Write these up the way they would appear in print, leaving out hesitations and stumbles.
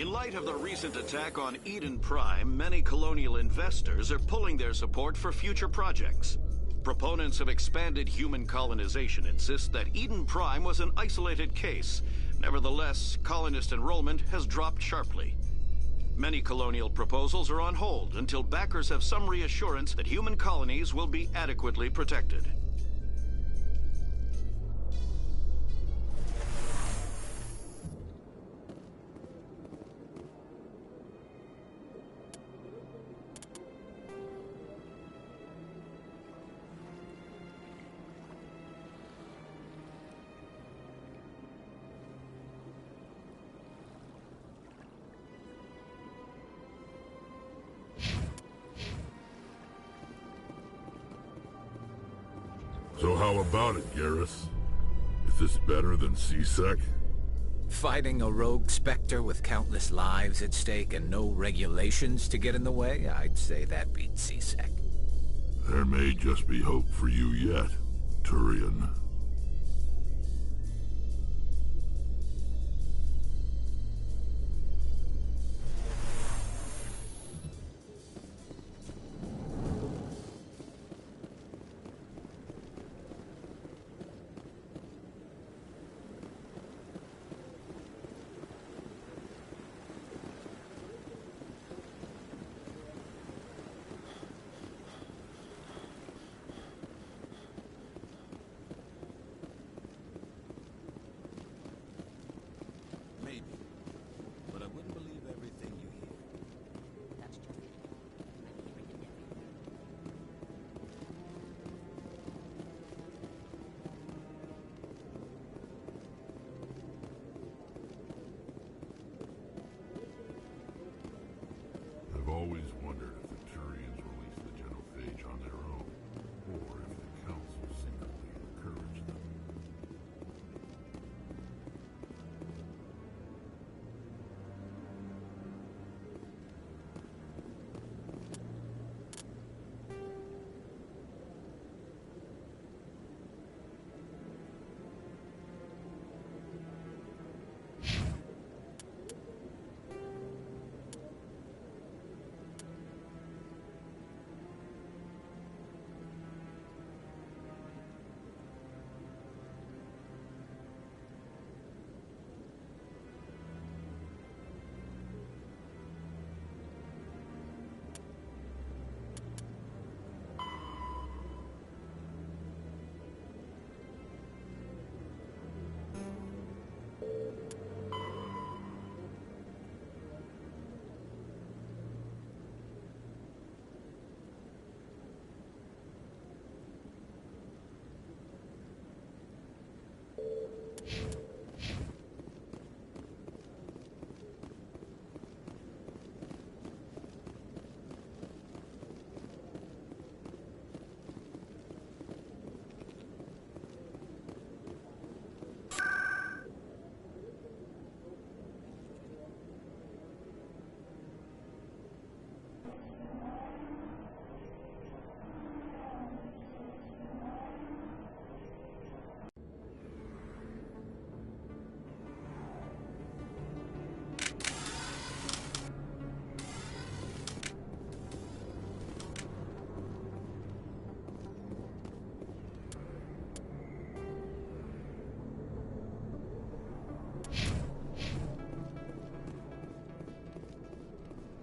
In light of the recent attack on Eden Prime, many colonial investors are pulling their support for future projects. Proponents of expanded human colonization insist that Eden Prime was an isolated case. Nevertheless, colonist enrollment has dropped sharply. Many colonial proposals are on hold until backers have some reassurance that human colonies will be adequately protected. So how about it, Garrus? Is this better than C-Sec? Fighting a rogue Spectre with countless lives at stake and no regulations to get in the way? I'd say that beats C-Sec. There may just be hope for you yet, Turian. I've always wondered if the Turians released the genophage on their own, or if the Council secretly encouraged them.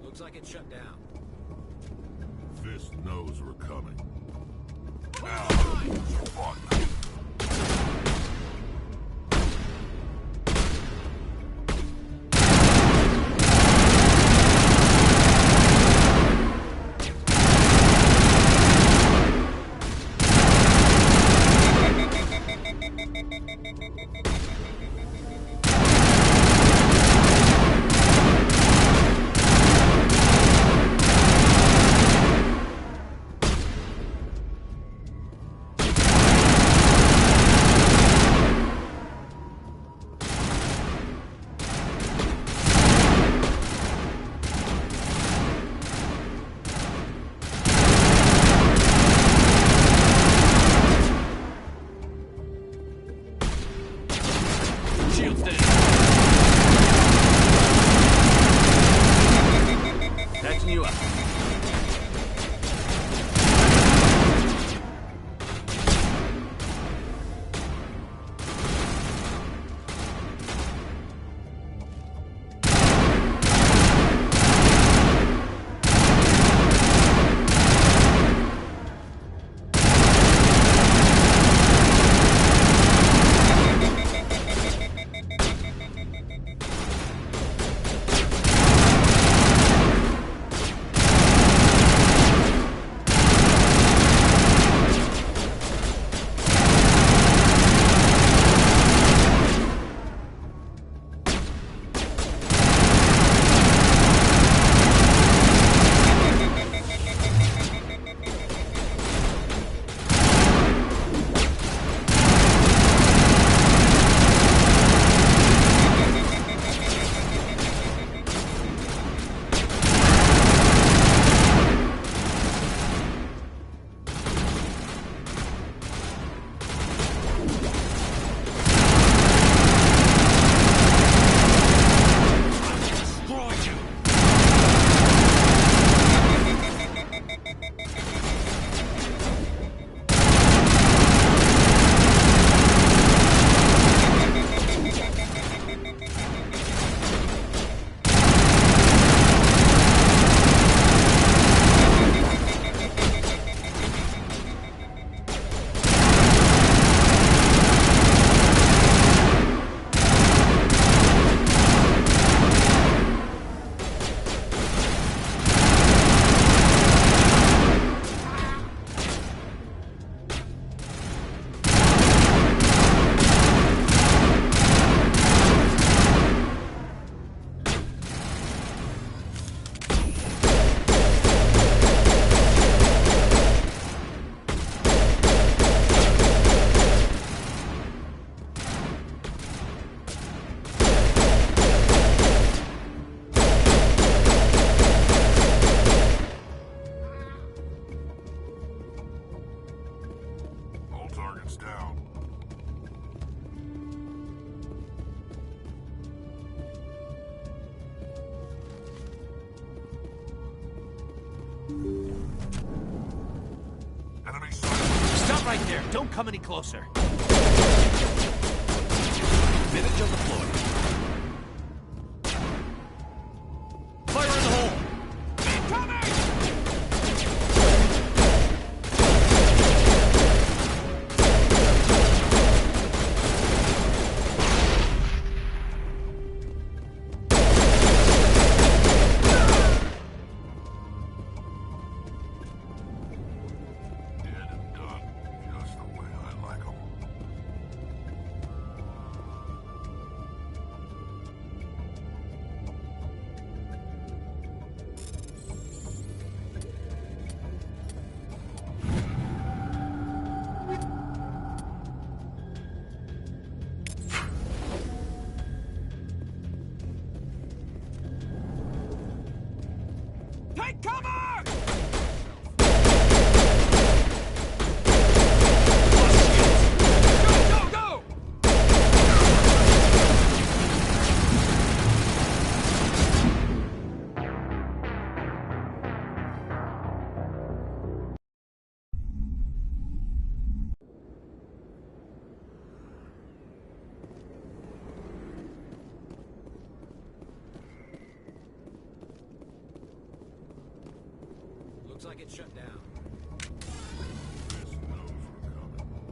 Looks like it's shut down. Fist knows we're coming. right there. Don't come any closer. Miniature deployed. Fire in the hole! Incoming! Dead and done, just the way I like 'em. Take cover! Go, go, go! Looks like it's shut down. This knows we're coming.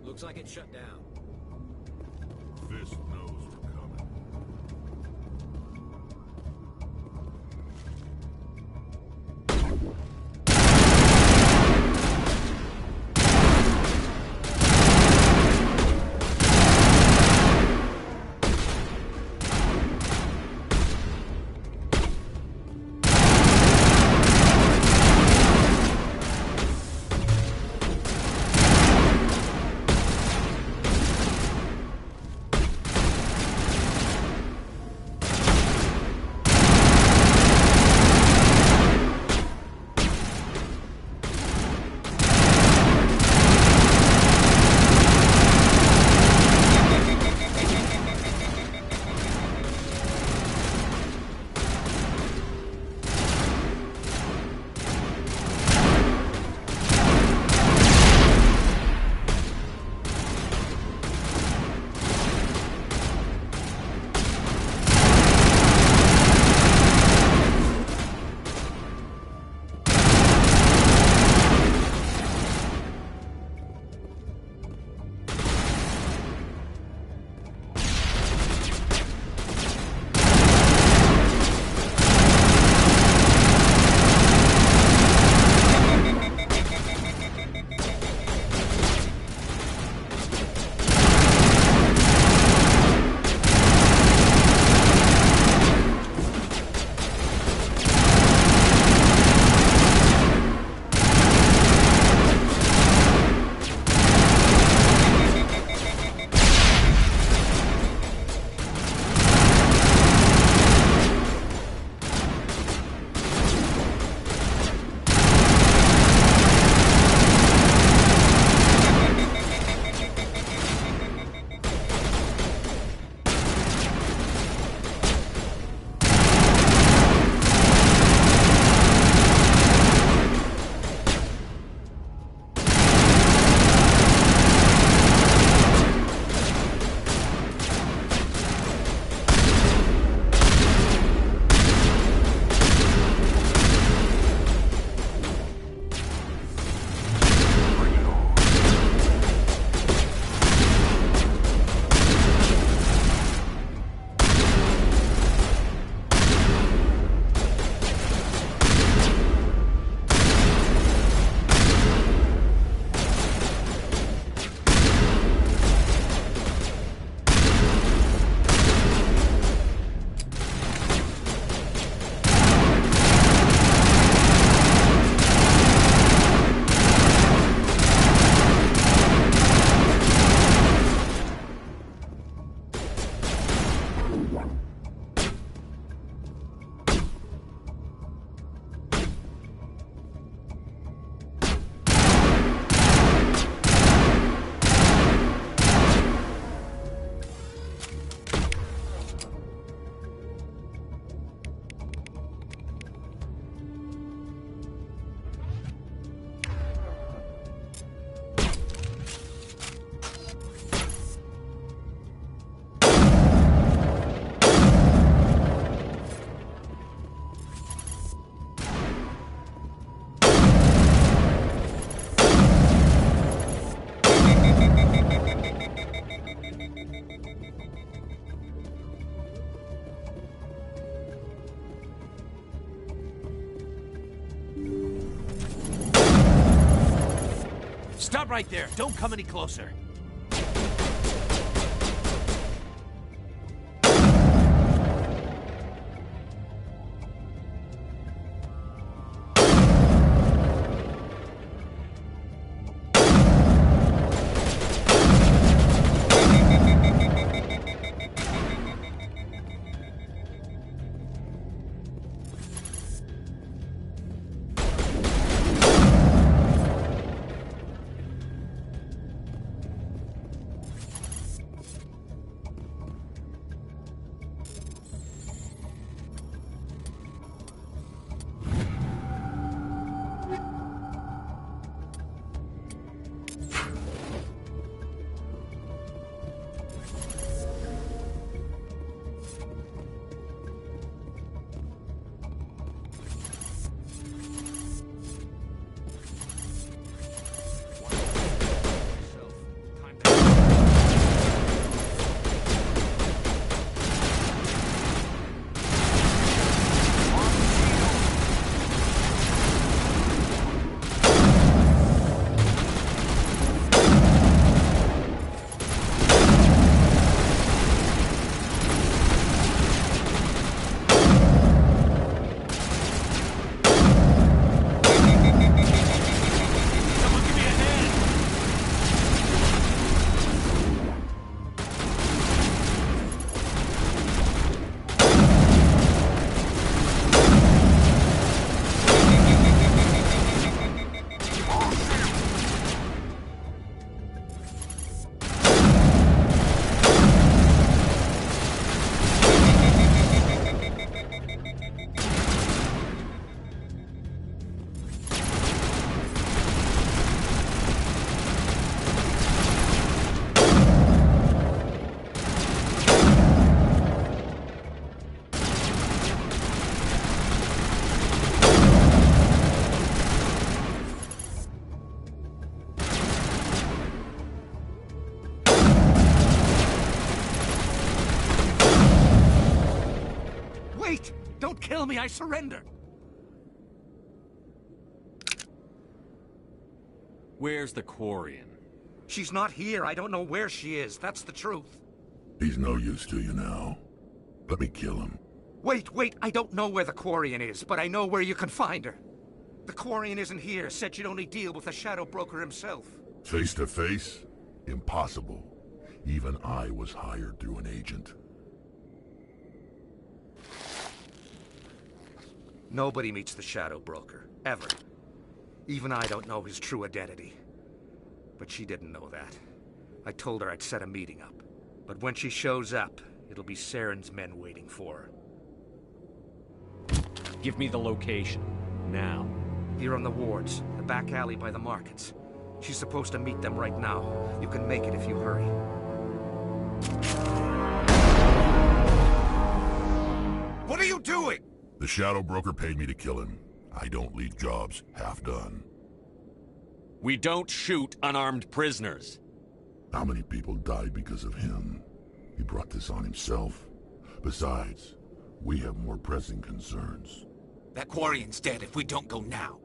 Looks like it's shut down. Fist knows we're coming. Stop right there. Don't come any closer. Wait! Don't kill me, I surrender! Where's the Quarian? She's not here. I don't know where she is. That's the truth. He's no use to you now. Let me kill him. Wait. I don't know where the Quarian is, but I know where you can find her. The Quarian isn't here. Said she'd only deal with the Shadow Broker himself. Face to face? Impossible. Even I was hired through an agent. Nobody meets the Shadow Broker. Ever. Even I don't know his true identity. But she didn't know that. I told her I'd set a meeting up. But when she shows up, it'll be Saren's men waiting for her. Give me the location. Now. Here on the wards, the back alley by the markets. She's supposed to meet them right now. You can make it if you hurry. What are you doing? The Shadow Broker paid me to kill him. I don't leave jobs half done. We don't shoot unarmed prisoners. How many people died because of him? He brought this on himself. Besides, we have more pressing concerns. That Quarian's dead if we don't go now.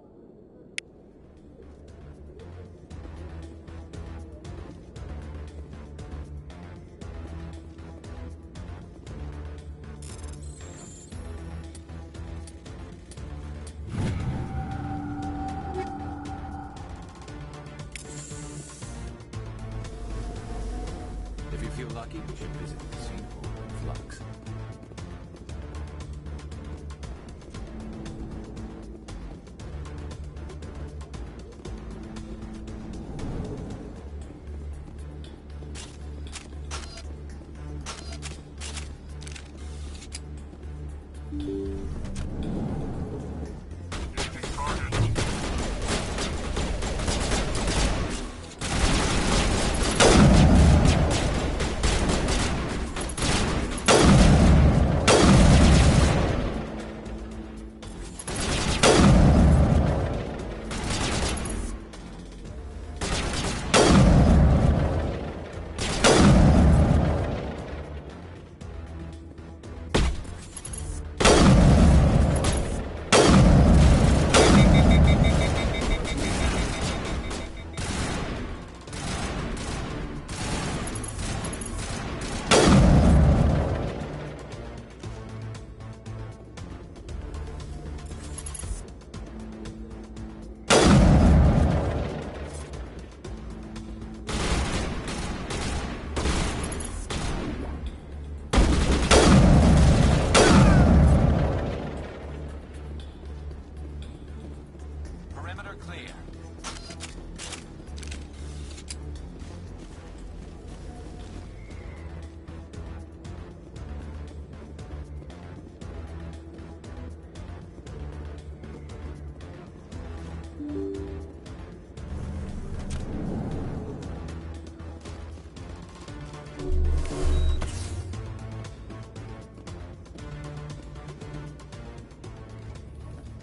If you feel lucky, we should visit the scene for Flux.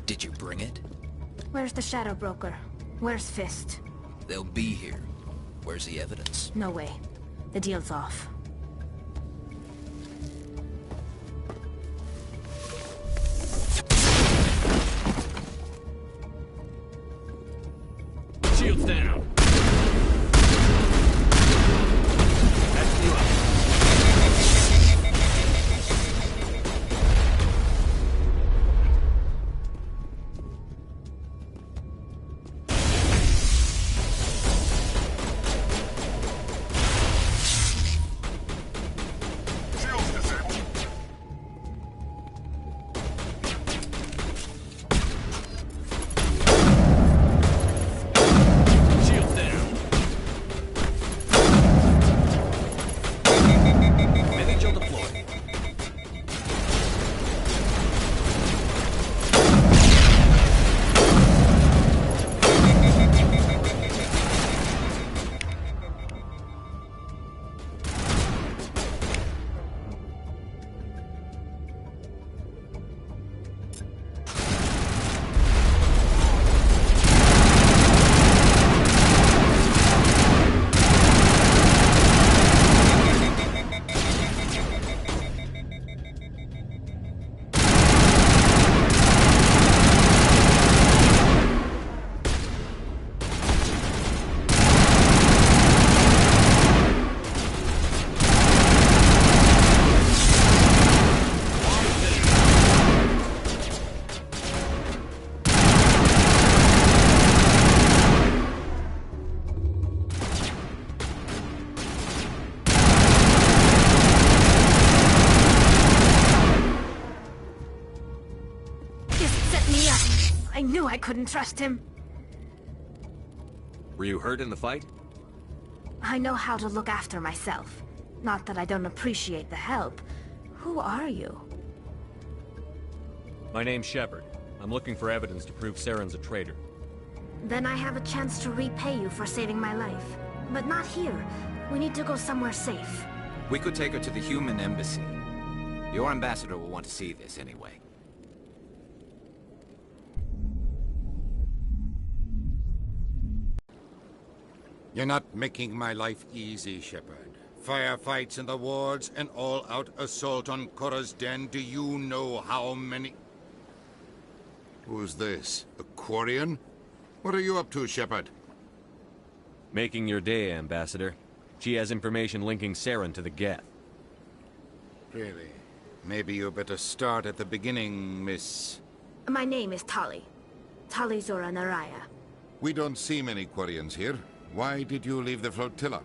Did you bring it? Where's the Shadow Broker? Where's Fist? They'll be here. Where's the evidence? No way. The deal's off. Shields down! That's you up. Shields down! Vigil deployed. Fist set me up. I knew I couldn't trust him. Were you hurt in the fight? I know how to look after myself. Not that I don't appreciate the help. Who are you? My name's Shepard. I'm looking for evidence to prove Saren's a traitor. Then I have a chance to repay you for saving my life. But not here. We need to go somewhere safe. We could take her to the human embassy. Your ambassador will want to see this anyway. You're not making my life easy, Shepard. Firefights in the wards, an all-out assault on Korra's den. Do you know how many... Who's this? A Quarian? What are you up to, Shepard? Making your day, Ambassador. She has information linking Saren to the Geth. Really? Maybe you better start at the beginning, Miss... My name is Tali. Tali Zora Naraya. We don't see many Quarians here. Why did you leave the flotilla?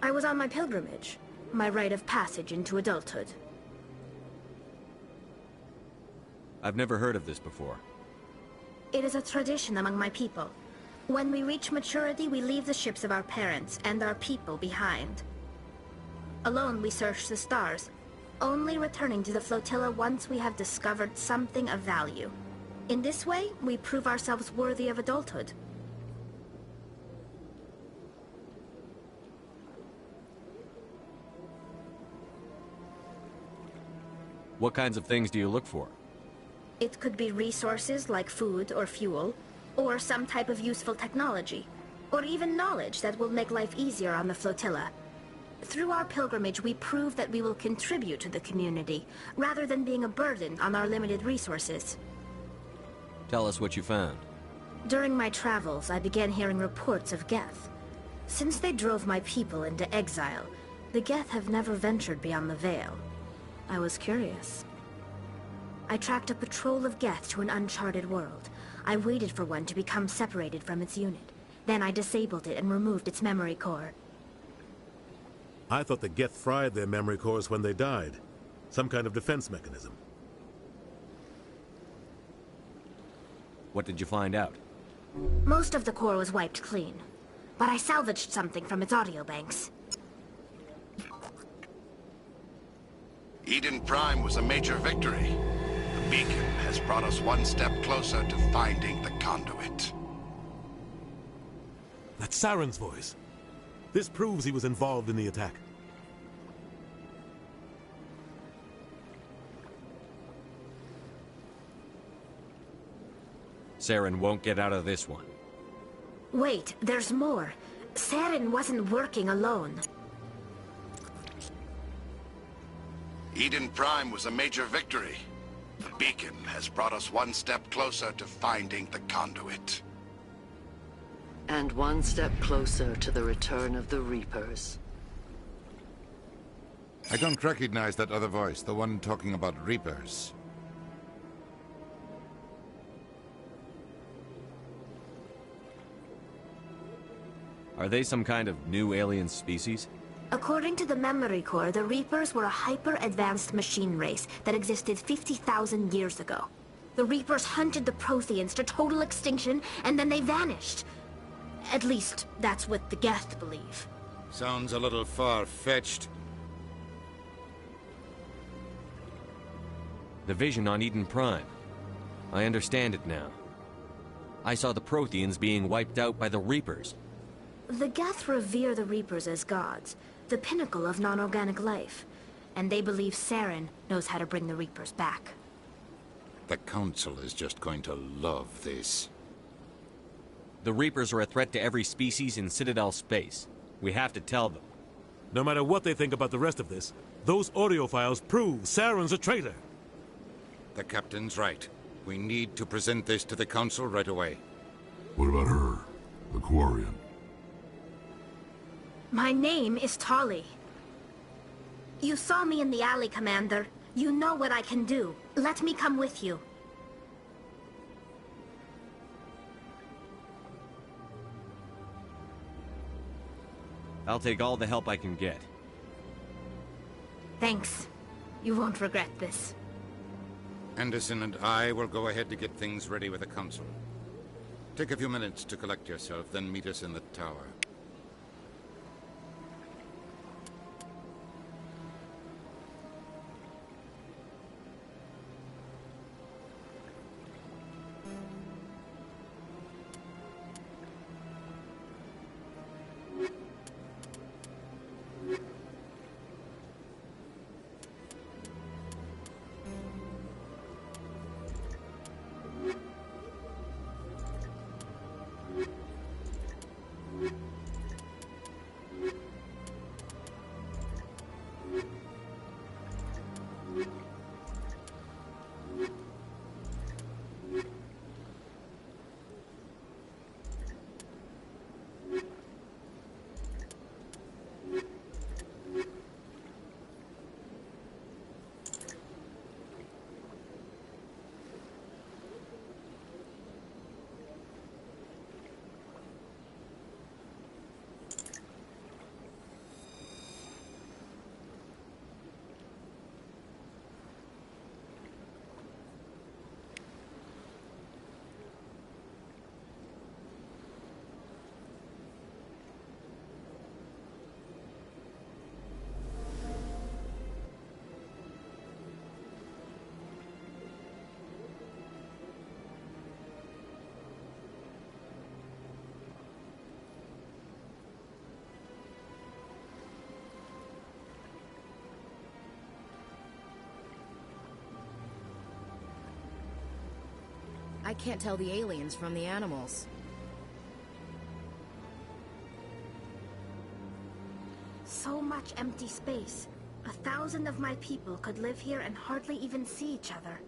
I was on my pilgrimage. My rite of passage into adulthood. I've never heard of this before. It is a tradition among my people. When we reach maturity, we leave the ships of our parents and our people behind. Alone, we search the stars, only returning to the flotilla once we have discovered something of value. In this way, we prove ourselves worthy of adulthood. What kinds of things do you look for? It could be resources like food or fuel, or some type of useful technology, or even knowledge that will make life easier on the flotilla. Through our pilgrimage, we prove that we will contribute to the community, rather than being a burden on our limited resources. Tell us what you found. During my travels, I began hearing reports of Geth. Since they drove my people into exile, the Geth have never ventured beyond the Veil. I was curious. I tracked a patrol of Geth to an uncharted world. I waited for one to become separated from its unit. Then I disabled it and removed its memory core. I thought the Geth fried their memory cores when they died. Some kind of defense mechanism. What did you find out? Most of the core was wiped clean, but I salvaged something from its audio banks. Eden Prime was a major victory. The beacon has brought us one step closer to finding the conduit. That's Saren's voice. This proves he was involved in the attack. Saren won't get out of this one. Wait, there's more. Saren wasn't working alone. Eden Prime was a major victory. The beacon has brought us one step closer to finding the conduit. And one step closer to the return of the Reapers. I don't recognize that other voice, the one talking about Reapers. Are they some kind of new alien species? According to the Memory Core, the Reapers were a hyper-advanced machine race that existed 50,000 years ago. The Reapers hunted the Protheans to total extinction, and then they vanished. At least, that's what the Geth believe. Sounds a little far-fetched. The vision on Eden Prime. I understand it now. I saw the Protheans being wiped out by the Reapers. The Geth revere the Reapers as gods, the pinnacle of non-organic life. And they believe Saren knows how to bring the Reapers back. The Council is just going to love this. The Reapers are a threat to every species in Citadel space. We have to tell them. No matter what they think about the rest of this, those audio files prove Saren's a traitor. The Captain's right. We need to present this to the Council right away. What about her? The Quarian? My name is Tali. You saw me in the alley, Commander. You know what I can do. Let me come with you. I'll take all the help I can get. Thanks. You won't regret this. Anderson and I will go ahead to get things ready with the Council. Take a few minutes to collect yourself, then meet us in the tower. I can't tell the aliens from the animals. So much empty space. 1,000 of my people could live here and hardly even see each other.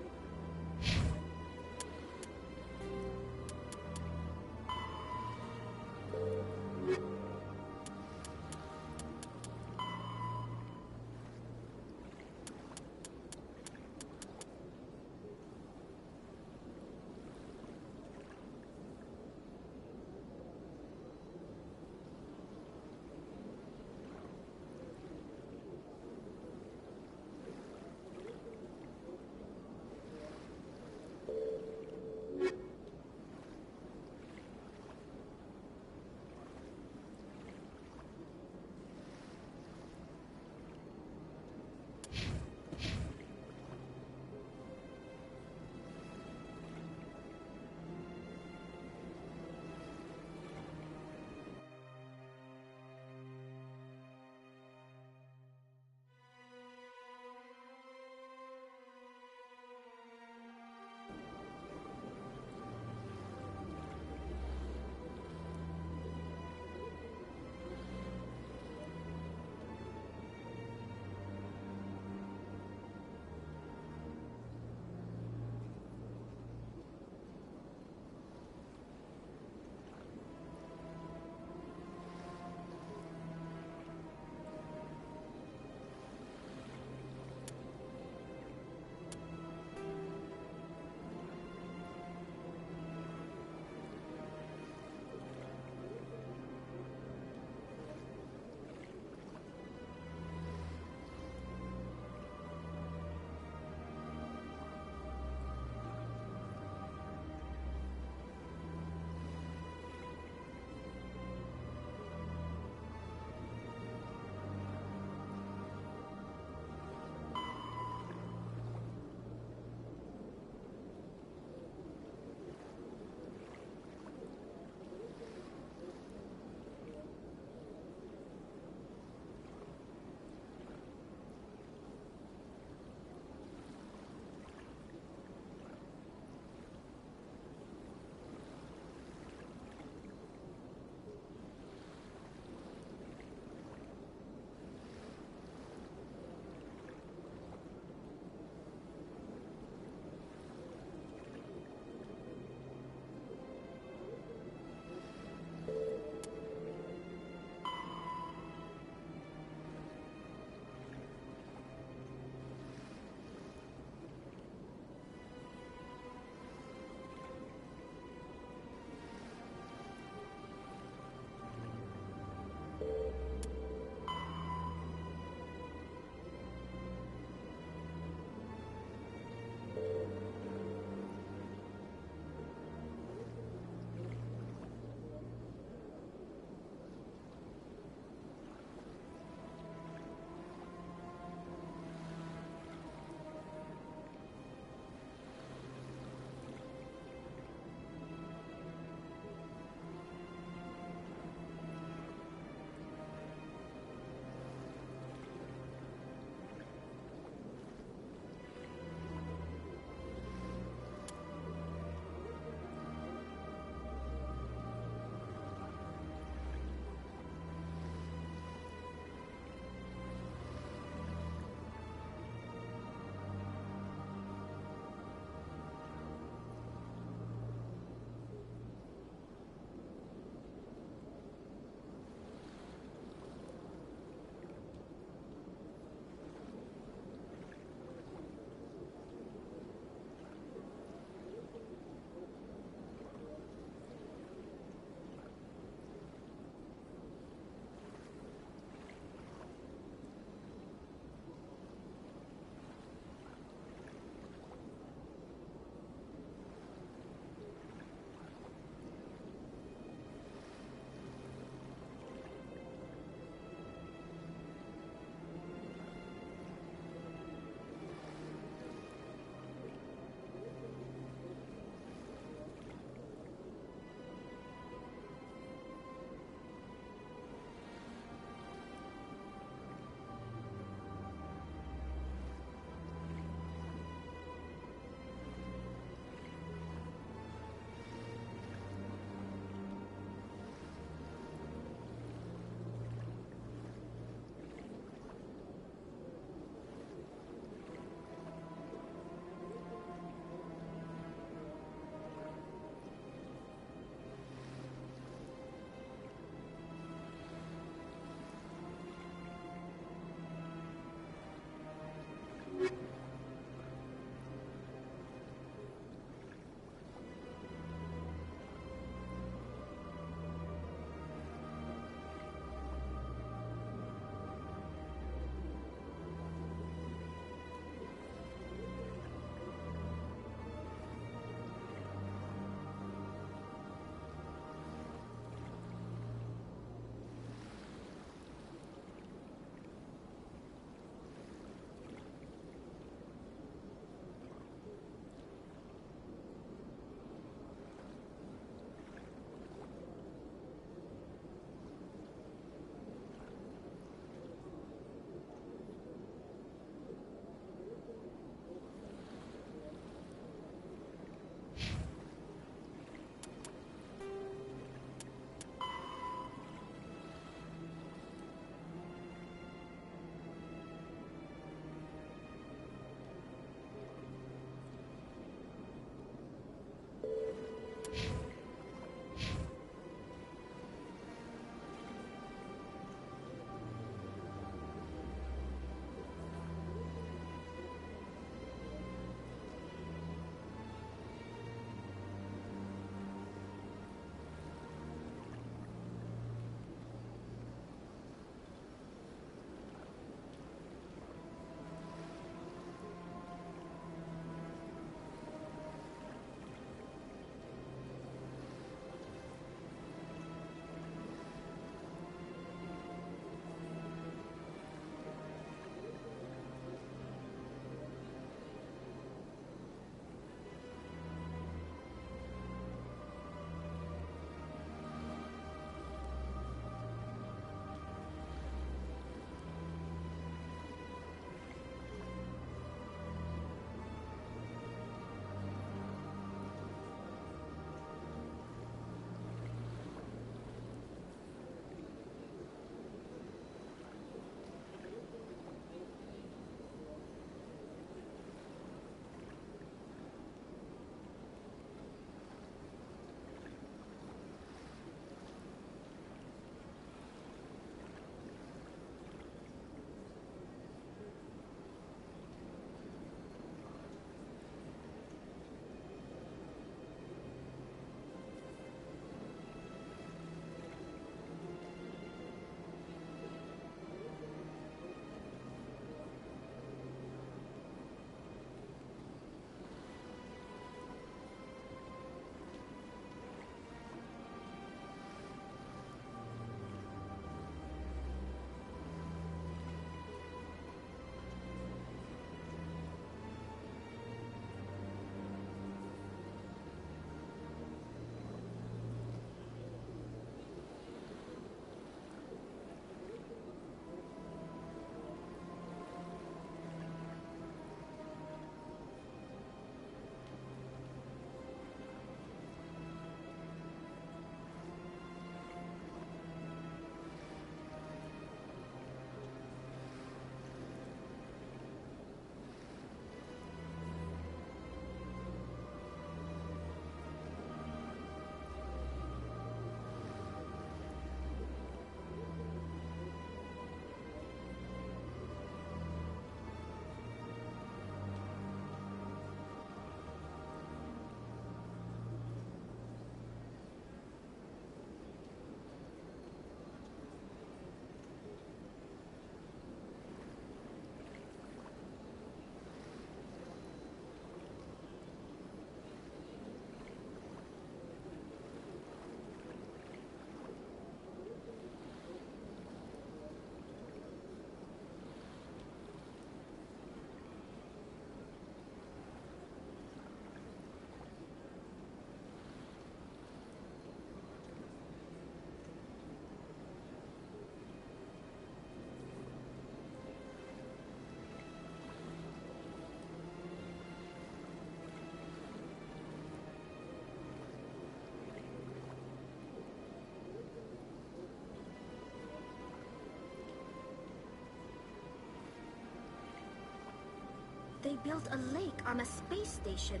They built a lake on a space station.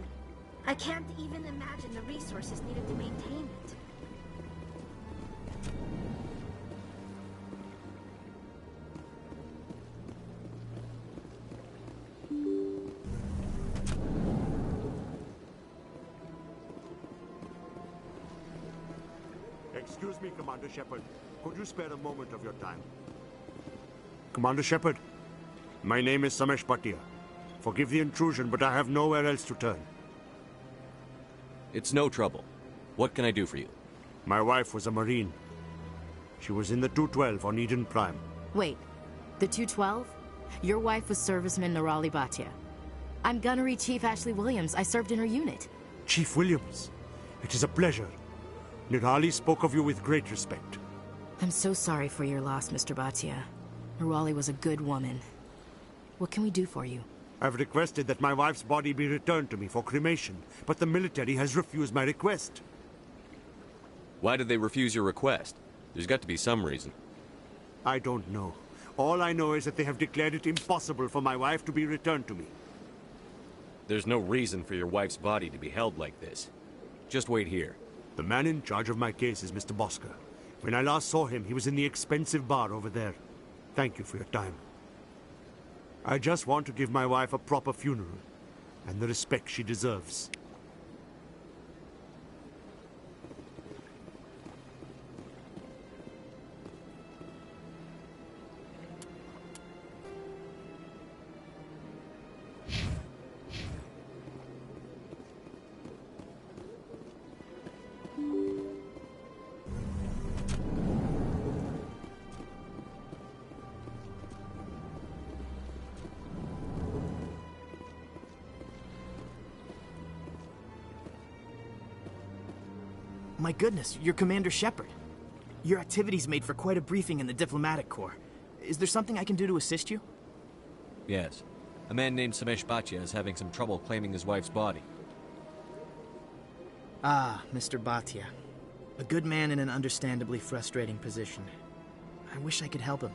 I can't even imagine the resources needed to maintain it. Excuse me, Commander Shepard. Could you spare a moment of your time? Commander Shepard, my name is Samesh Bhatia. Forgive the intrusion, but I have nowhere else to turn. It's no trouble. What can I do for you? My wife was a Marine. She was in the 212 on Eden Prime. Wait, the 212? Your wife was serviceman Nirali Bhatia. I'm Gunnery Chief Ashley Williams. I served in her unit. Chief Williams, it is a pleasure. Nirali spoke of you with great respect. I'm so sorry for your loss, Mr. Bhatia. Nirali was a good woman. What can we do for you? I've requested that my wife's body be returned to me for cremation, but the military has refused my request. Why did they refuse your request? There's got to be some reason. I don't know. All I know is that they have declared it impossible for my wife to be returned to me. There's no reason for your wife's body to be held like this. Just wait here. The man in charge of my case is Mr. Bosker. When I last saw him, he was in the expensive bar over there. Thank you for your time. I just want to give my wife a proper funeral, and the respect she deserves. My goodness, you're Commander Shepard. Your activities made for quite a briefing in the Diplomatic Corps. Is there something I can do to assist you? Yes. A man named Samesh Bhatia is having some trouble claiming his wife's body. Ah, Mr. Bhatia. A good man in an understandably frustrating position. I wish I could help him.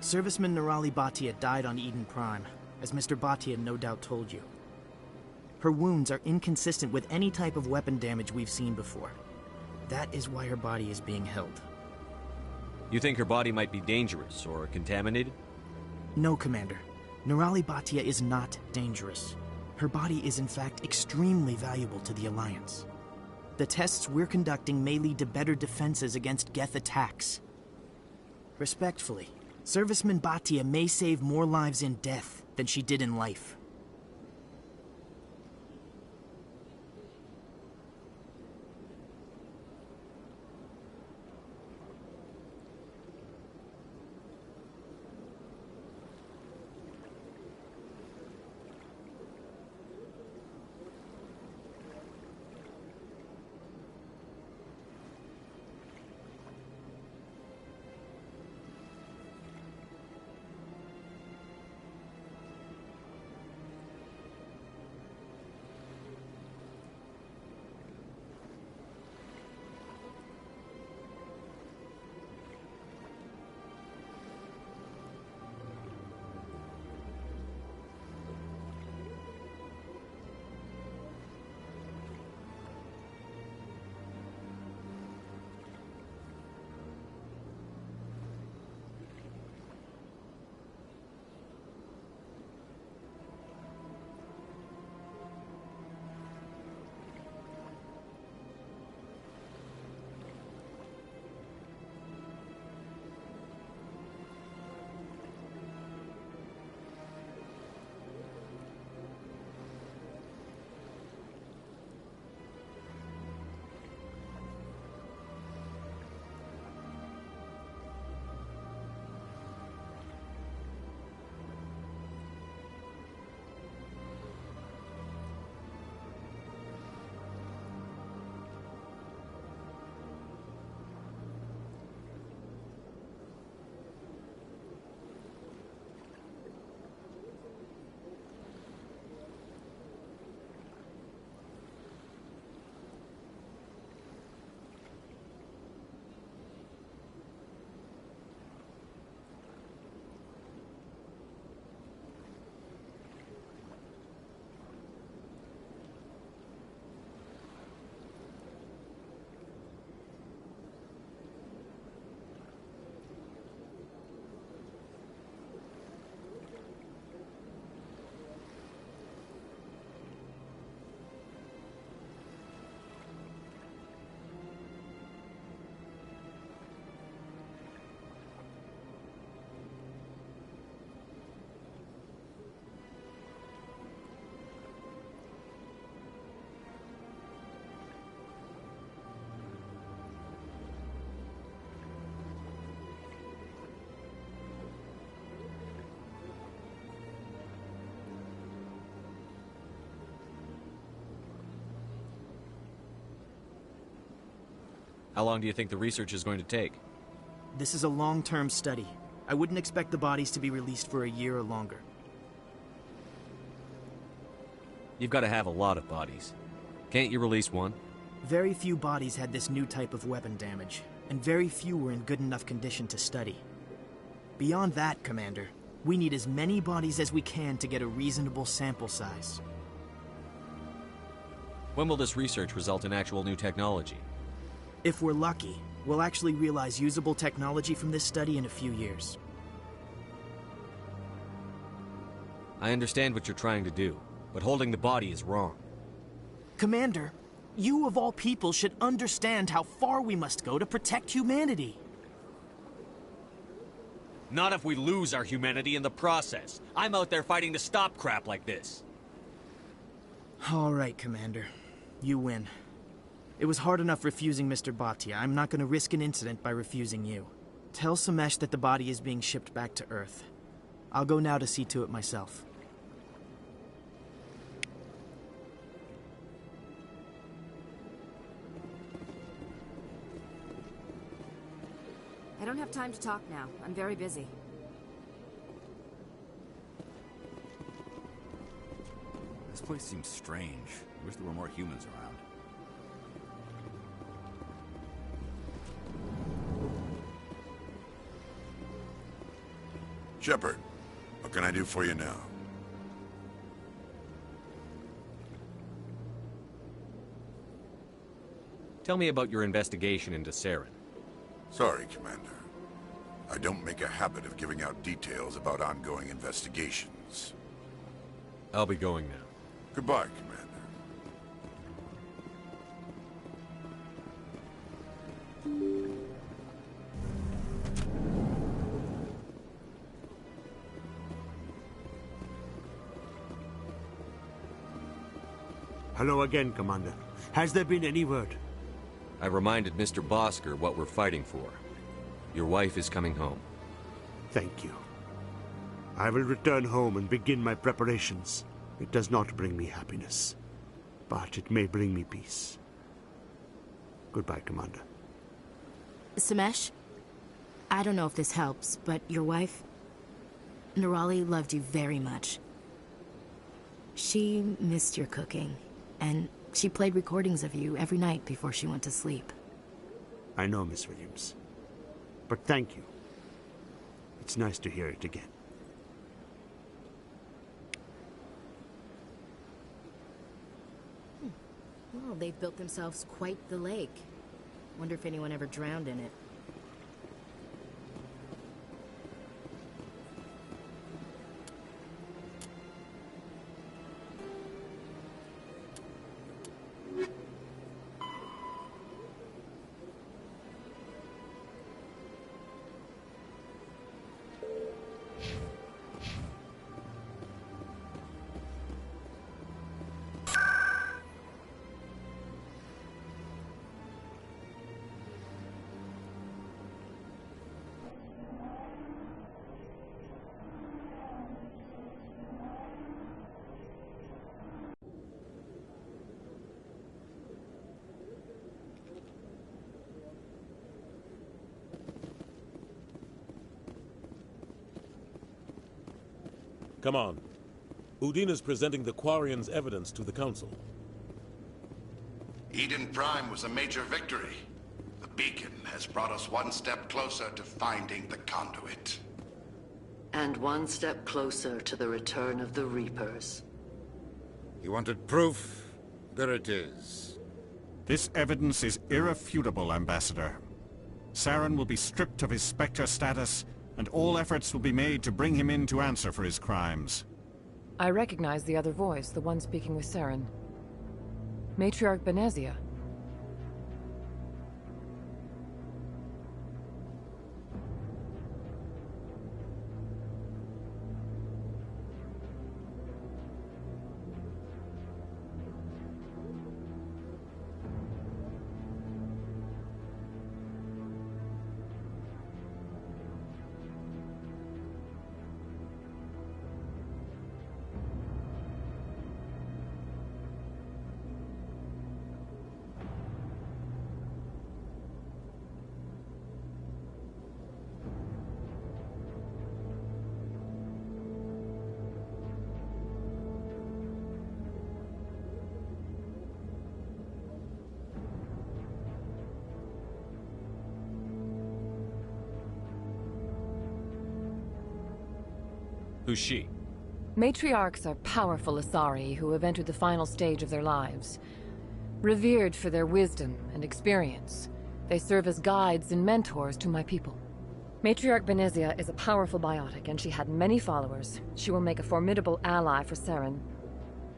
Serviceman Nirali Bhatia died on Eden Prime, as Mr. Bhatia no doubt told you. Her wounds are inconsistent with any type of weapon damage we've seen before. That is why her body is being held. You think her body might be dangerous or contaminated? No, Commander. Nirali Bhatia is not dangerous. Her body is in fact extremely valuable to the Alliance. The tests we're conducting may lead to better defenses against Geth attacks. Respectfully, Serviceman Bhatia may save more lives in death than she did in life. How long do you think the research is going to take? This is a long-term study. I wouldn't expect the bodies to be released for a year or longer. You've got to have a lot of bodies. Can't you release one? Very few bodies had this new type of weapon damage, and very few were in good enough condition to study. Beyond that, Commander, we need as many bodies as we can to get a reasonable sample size. When will this research result in actual new technology? If we're lucky, we'll actually realize usable technology from this study in a few years. I understand what you're trying to do, but holding the body is wrong. Commander, you of all people should understand how far we must go to protect humanity. Not if we lose our humanity in the process. I'm out there fighting to stop crap like this. All right, Commander. You win. It was hard enough refusing Mr. Bhatia. I'm not going to risk an incident by refusing you. Tell Samesh that the body is being shipped back to Earth. I'll go now to see to it myself. I don't have time to talk now. I'm very busy. This place seems strange. I wish there were more humans around. Shepard, what can I do for you now? Tell me about your investigation into Saren. Sorry, Commander. I don't make a habit of giving out details about ongoing investigations. I'll be going now. Goodbye, Commander. Hello again, Commander. Has there been any word? I reminded Mr. Bosker what we're fighting for. Your wife is coming home. Thank you. I will return home and begin my preparations. It does not bring me happiness, but it may bring me peace. Goodbye, Commander. Samesh, I don't know if this helps, but your wife, Nerali, loved you very much. She missed your cooking, and she played recordings of you every night before she went to sleep. I know, Miss Williams. But thank you. It's nice to hear it again. Well, they've built themselves quite the lake. Wonder if anyone ever drowned in it. Come on. Udine is presenting the Quarians' evidence to the Council. Eden Prime was a major victory. The beacon has brought us one step closer to finding the conduit. And one step closer to the return of the Reapers. You wanted proof? There it is. This evidence is irrefutable, Ambassador. Saren will be stripped of his Spectre status, and all efforts will be made to bring him in to answer for his crimes. I recognize the other voice, the one speaking with Saren. Matriarch Benezia. Who's she? Matriarchs are powerful Asari who have entered the final stage of their lives. Revered for their wisdom and experience, they serve as guides and mentors to my people. Matriarch Benezia is a powerful biotic, and she had many followers. She will make a formidable ally for Saren.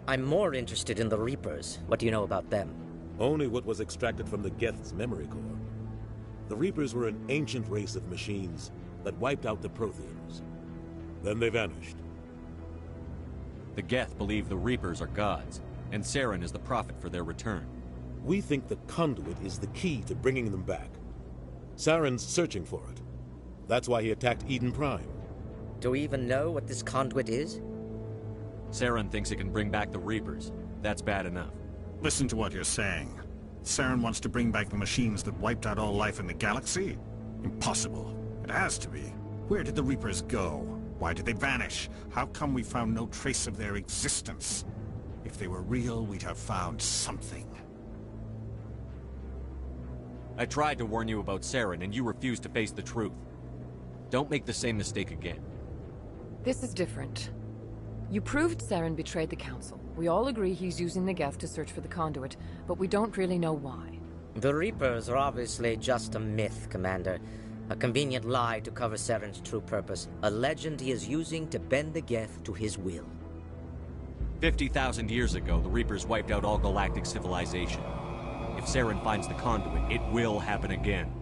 I'm more interested in the Reapers. What do you know about them? Only what was extracted from the Geth's memory core. The Reapers were an ancient race of machines that wiped out the Protheans. Then they vanished. The Geth believe the Reapers are gods, and Saren is the prophet for their return. We think the conduit is the key to bringing them back. Saren's searching for it. That's why he attacked Eden Prime. Do we even know what this conduit is? Saren thinks it can bring back the Reapers. That's bad enough. Listen to what you're saying. Saren wants to bring back the machines that wiped out all life in the galaxy? Impossible. It has to be. Where did the Reapers go? Why did they vanish? How come we found no trace of their existence? If they were real, we'd have found something. I tried to warn you about Saren, and you refused to face the truth. Don't make the same mistake again. This is different. You proved Saren betrayed the Council. We all agree he's using the Geth to search for the conduit, but we don't really know why. The Reapers are obviously just a myth, Commander. A convenient lie to cover Saren's true purpose. A legend he is using to bend the Geth to his will. 50,000 years ago, the Reapers wiped out all galactic civilization. If Saren finds the conduit, it will happen again.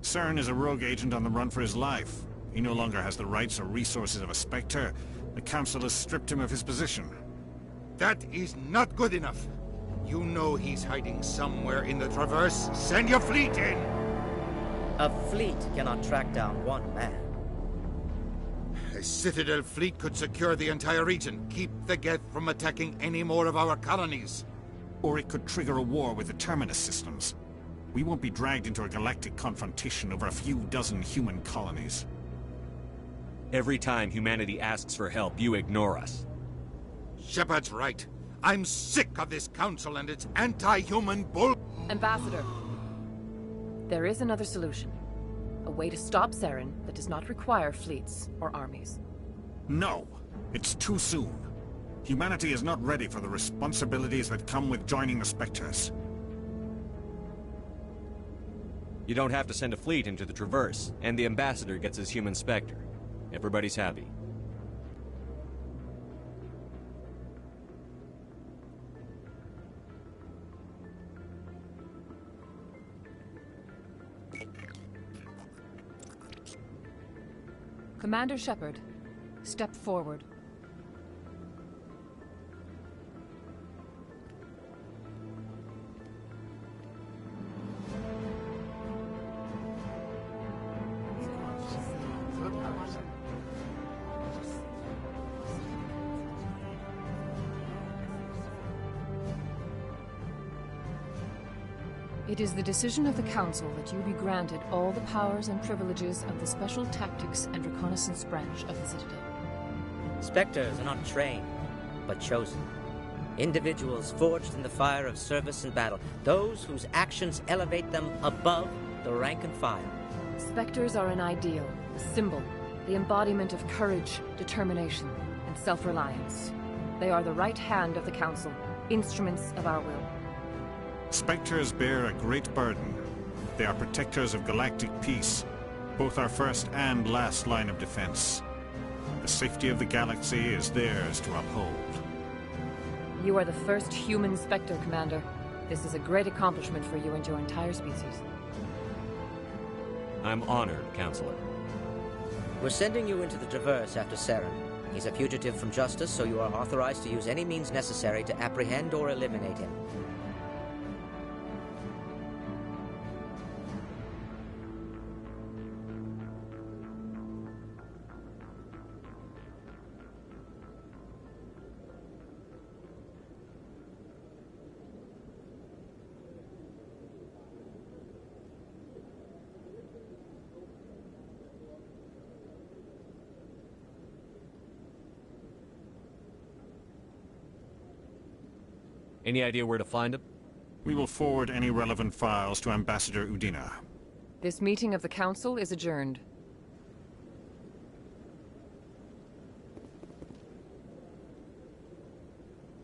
Saren is a rogue agent on the run for his life. He no longer has the rights or resources of a Spectre. The Council has stripped him of his position. That is not good enough. You know he's hiding somewhere in the Traverse. Send your fleet in! A fleet cannot track down one man. A Citadel fleet could secure the entire region, keep the Geth from attacking any more of our colonies. Or it could trigger a war with the Terminus systems. We won't be dragged into a galactic confrontation over a few dozen human colonies. Every time humanity asks for help, you ignore us. Shepard's right. I'm sick of this council and its anti-human bull... Ambassador, there is another solution. A way to stop Saren that does not require fleets or armies. No, it's too soon. Humanity is not ready for the responsibilities that come with joining the Spectres. You don't have to send a fleet into the Traverse, and the Ambassador gets his human Spectre. Everybody's happy. Commander Shepard, step forward. It is the decision of the Council that you be granted all the powers and privileges of the Special Tactics and Reconnaissance branch of the Citadel. Spectres are not trained, but chosen. Individuals forged in the fire of service and battle. Those whose actions elevate them above the rank and file. Spectres are an ideal, a symbol, the embodiment of courage, determination, and self-reliance. They are the right hand of the Council, instruments of our will. Spectres bear a great burden. They are protectors of galactic peace, both our first and last line of defense. The safety of the galaxy is theirs to uphold. You are the first human Spectre, Commander. This is a great accomplishment for you and your entire species. I'm honored, Counselor. We're sending you into the Traverse after Saren. He's a fugitive from justice, so you are authorized to use any means necessary to apprehend or eliminate him. Any idea where to find him? We will forward any relevant files to Ambassador Udina. This meeting of the Council is adjourned.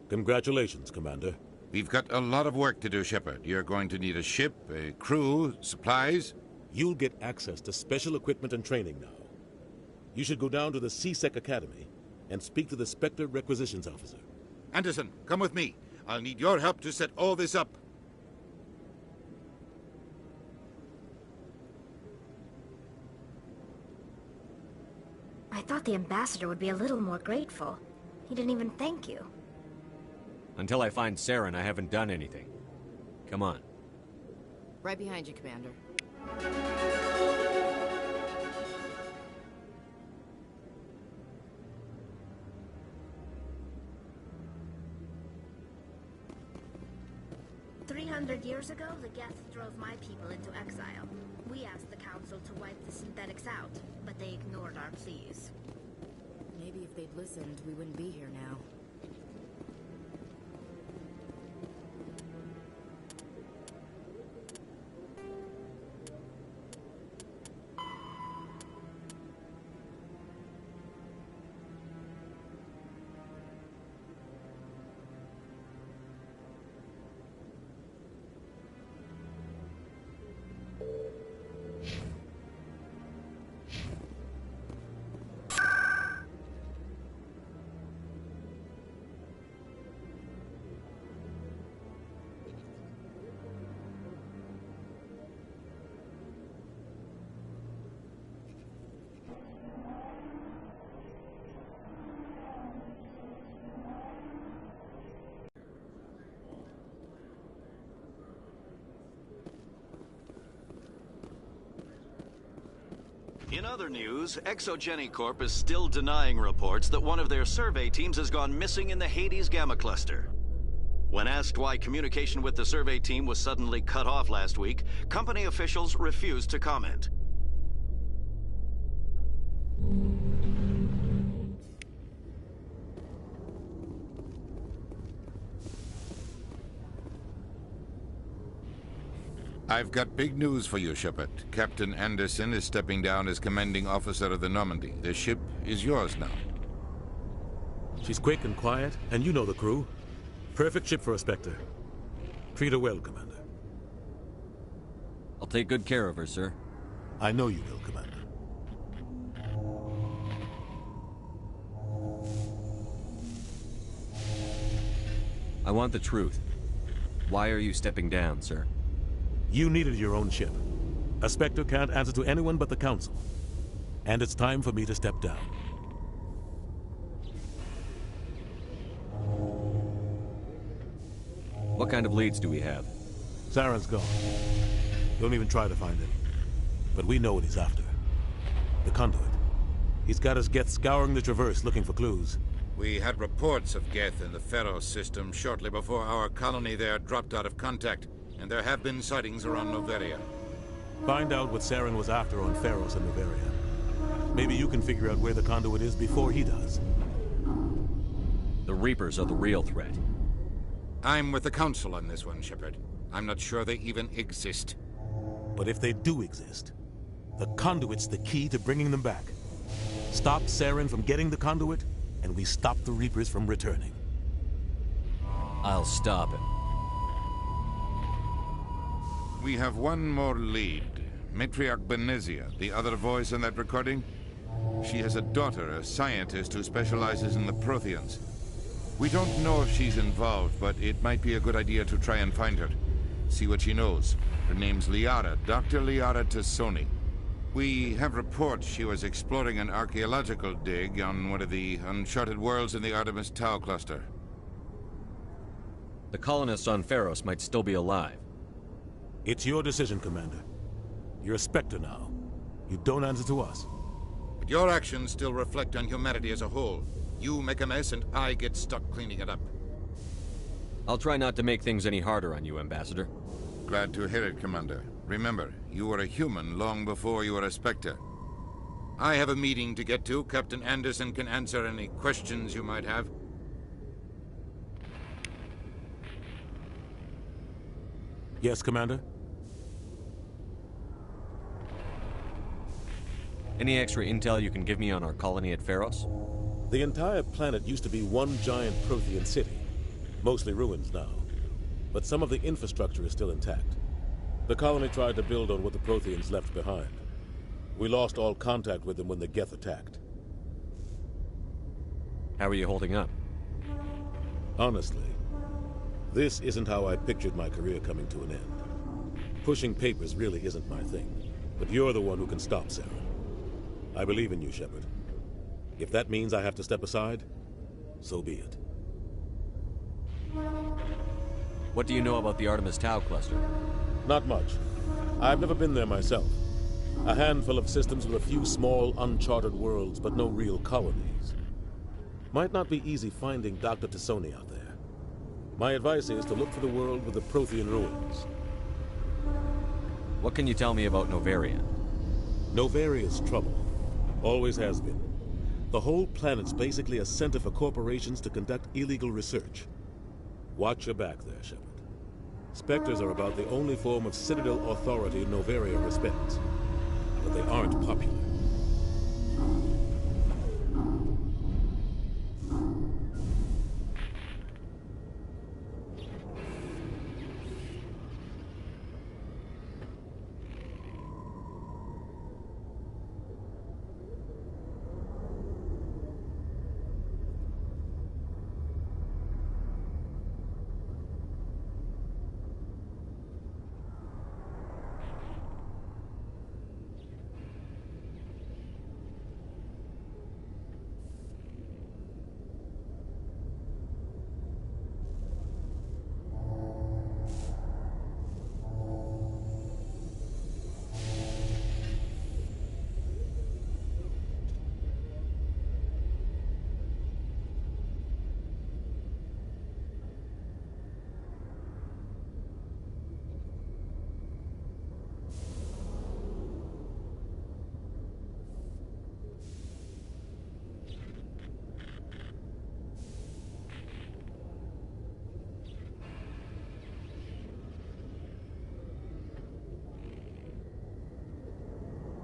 Congratulations, Commander. We've got a lot of work to do, Shepard. You're going to need a ship, a crew, supplies. You'll get access to special equipment and training now. You should go down to the C-Sec Academy and speak to the Spectre Requisitions Officer. Anderson, come with me. I'll need your help to set all this up. I thought the ambassador would be a little more grateful. He didn't even thank you. Until I find Saren, I haven't done anything. Come on. Right behind you, Commander. Years ago, the Geth drove my people into exile. We asked the Council to wipe the synthetics out, but they ignored our pleas. Maybe if they'd listened, we wouldn't be here now. In other news, Exogenicorp is still denying reports that one of their survey teams has gone missing in the Hades Gamma Cluster. When asked why communication with the survey team was suddenly cut off last week, company officials refused to comment. I've got big news for you, Shepard. Captain Anderson is stepping down as commanding officer of the Normandy. The ship is yours now. She's quick and quiet, and you know the crew. Perfect ship for a Spectre. Treat her well, Commander. I'll take good care of her, sir. I know you will, Commander. I want the truth. Why are you stepping down, sir? You needed your own ship. A Spectre can't answer to anyone but the Council. And it's time for me to step down. What kind of leads do we have? Saren's gone. Don't even try to find him. But we know what he's after. The conduit. He's got us Geth scouring the Traverse looking for clues. We had reports of Geth in the Pharos system shortly before our colony there dropped out of contact. And there have been sightings around Noveria. Find out what Saren was after on Pharos and Noveria. Maybe you can figure out where the conduit is before he does. The Reapers are the real threat. I'm with the Council on this one, Shepard. I'm not sure they even exist. But if they do exist, the conduit's the key to bringing them back. Stop Saren from getting the conduit, and we stop the Reapers from returning. I'll stop him. We have one more lead. Matriarch Benezia, the other voice in that recording. She has a daughter, a scientist who specializes in the Protheans. We don't know if she's involved, but it might be a good idea to try and find her. See what she knows. Her name's Liara, Dr. Liara Tassoni. We have reports she was exploring an archaeological dig on one of the uncharted worlds in the Artemis Tau cluster. The colonists on Pharos might still be alive. It's your decision, Commander. You're a Spectre now. You don't answer to us. But your actions still reflect on humanity as a whole. You make a mess and I get stuck cleaning it up. I'll try not to make things any harder on you, Ambassador. Glad to hear it, Commander. Remember, you were a human long before you were a Spectre. I have a meeting to get to. Captain Anderson can answer any questions you might have. Yes, Commander? Any extra intel you can give me on our colony at Pharos? The entire planet used to be one giant Prothean city. Mostly ruins now, but some of the infrastructure is still intact. The colony tried to build on what the Protheans left behind. We lost all contact with them when the Geth attacked. How are you holding up? Honestly, this isn't how I pictured my career coming to an end. Pushing papers really isn't my thing, but you're the one who can stop Sarah. I believe in you, Shepard. If that means I have to step aside, so be it. What do you know about the Artemis Tau cluster? Not much. I've never been there myself. A handful of systems with a few small, uncharted worlds, but no real colonies. Might not be easy finding Dr. Tassoni out there. My advice is to look for the world with the Prothean ruins. What can you tell me about Novaria? Novaria's trouble. Always has been. The whole planet's basically a center for corporations to conduct illegal research. Watch your back there, Shepard. Spectres are about the only form of Citadel authority Novaria respects. But they aren't popular.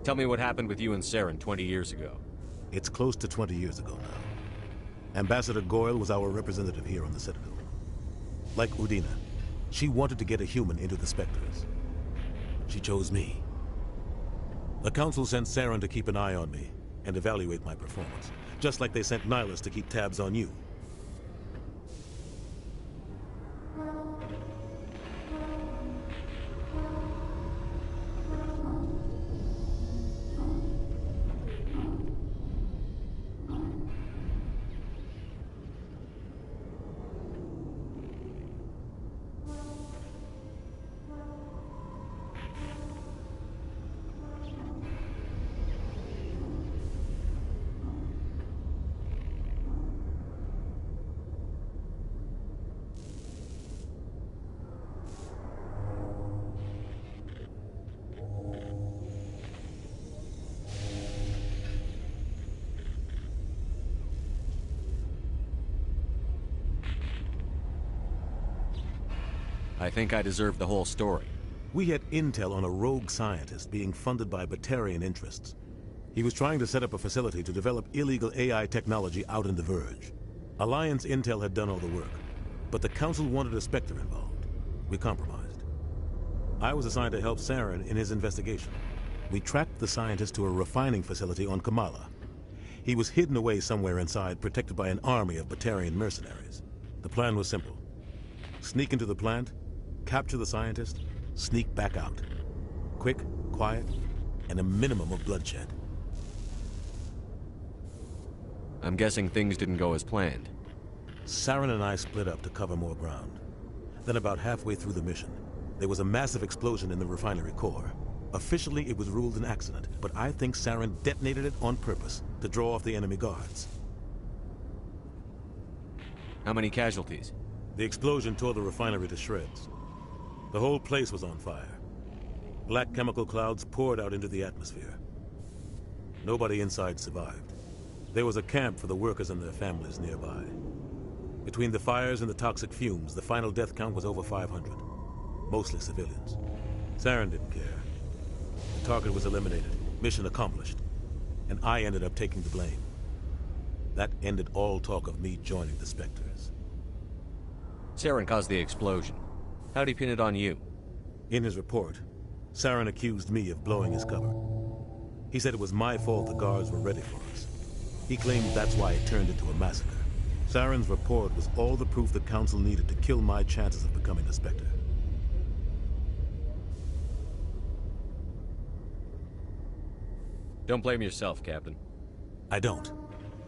Tell me what happened with you and Saren 20 years ago. It's close to 20 years ago now. Ambassador Goyle was our representative here on the Citadel. Like Udina, she wanted to get a human into the Spectres. She chose me. The Council sent Saren to keep an eye on me and evaluate my performance, just like they sent Nihilus to keep tabs on you. I think I deserve the whole story. We had intel on a rogue scientist being funded by Batarian interests. He was trying to set up a facility to develop illegal AI technology out in the Verge. Alliance intel had done all the work, but the Council wanted a Spectre involved. We compromised. I was assigned to help Saren in his investigation. We tracked the scientist to a refining facility on Kamala. He was hidden away somewhere inside, protected by an army of Batarian mercenaries. The plan was simple. Sneak into the plant, capture the scientist, sneak back out. Quick, quiet, and a minimum of bloodshed. I'm guessing things didn't go as planned. Saren and I split up to cover more ground. Then about halfway through the mission, there was a massive explosion in the refinery core. Officially, it was ruled an accident, but I think Saren detonated it on purpose to draw off the enemy guards. How many casualties? The explosion tore the refinery to shreds. The whole place was on fire. Black chemical clouds poured out into the atmosphere. Nobody inside survived. There was a camp for the workers and their families nearby. Between the fires and the toxic fumes, the final death count was over 500. Mostly civilians. Saren didn't care. The target was eliminated, mission accomplished, and I ended up taking the blame. That ended all talk of me joining the Spectres. Saren caused the explosion. How'd he pin it on you? In his report, Saren accused me of blowing his cover. He said it was my fault the guards were ready for us. He claimed that's why it turned into a massacre. Saren's report was all the proof the Council needed to kill my chances of becoming a Spectre. Don't blame yourself, Captain. I don't.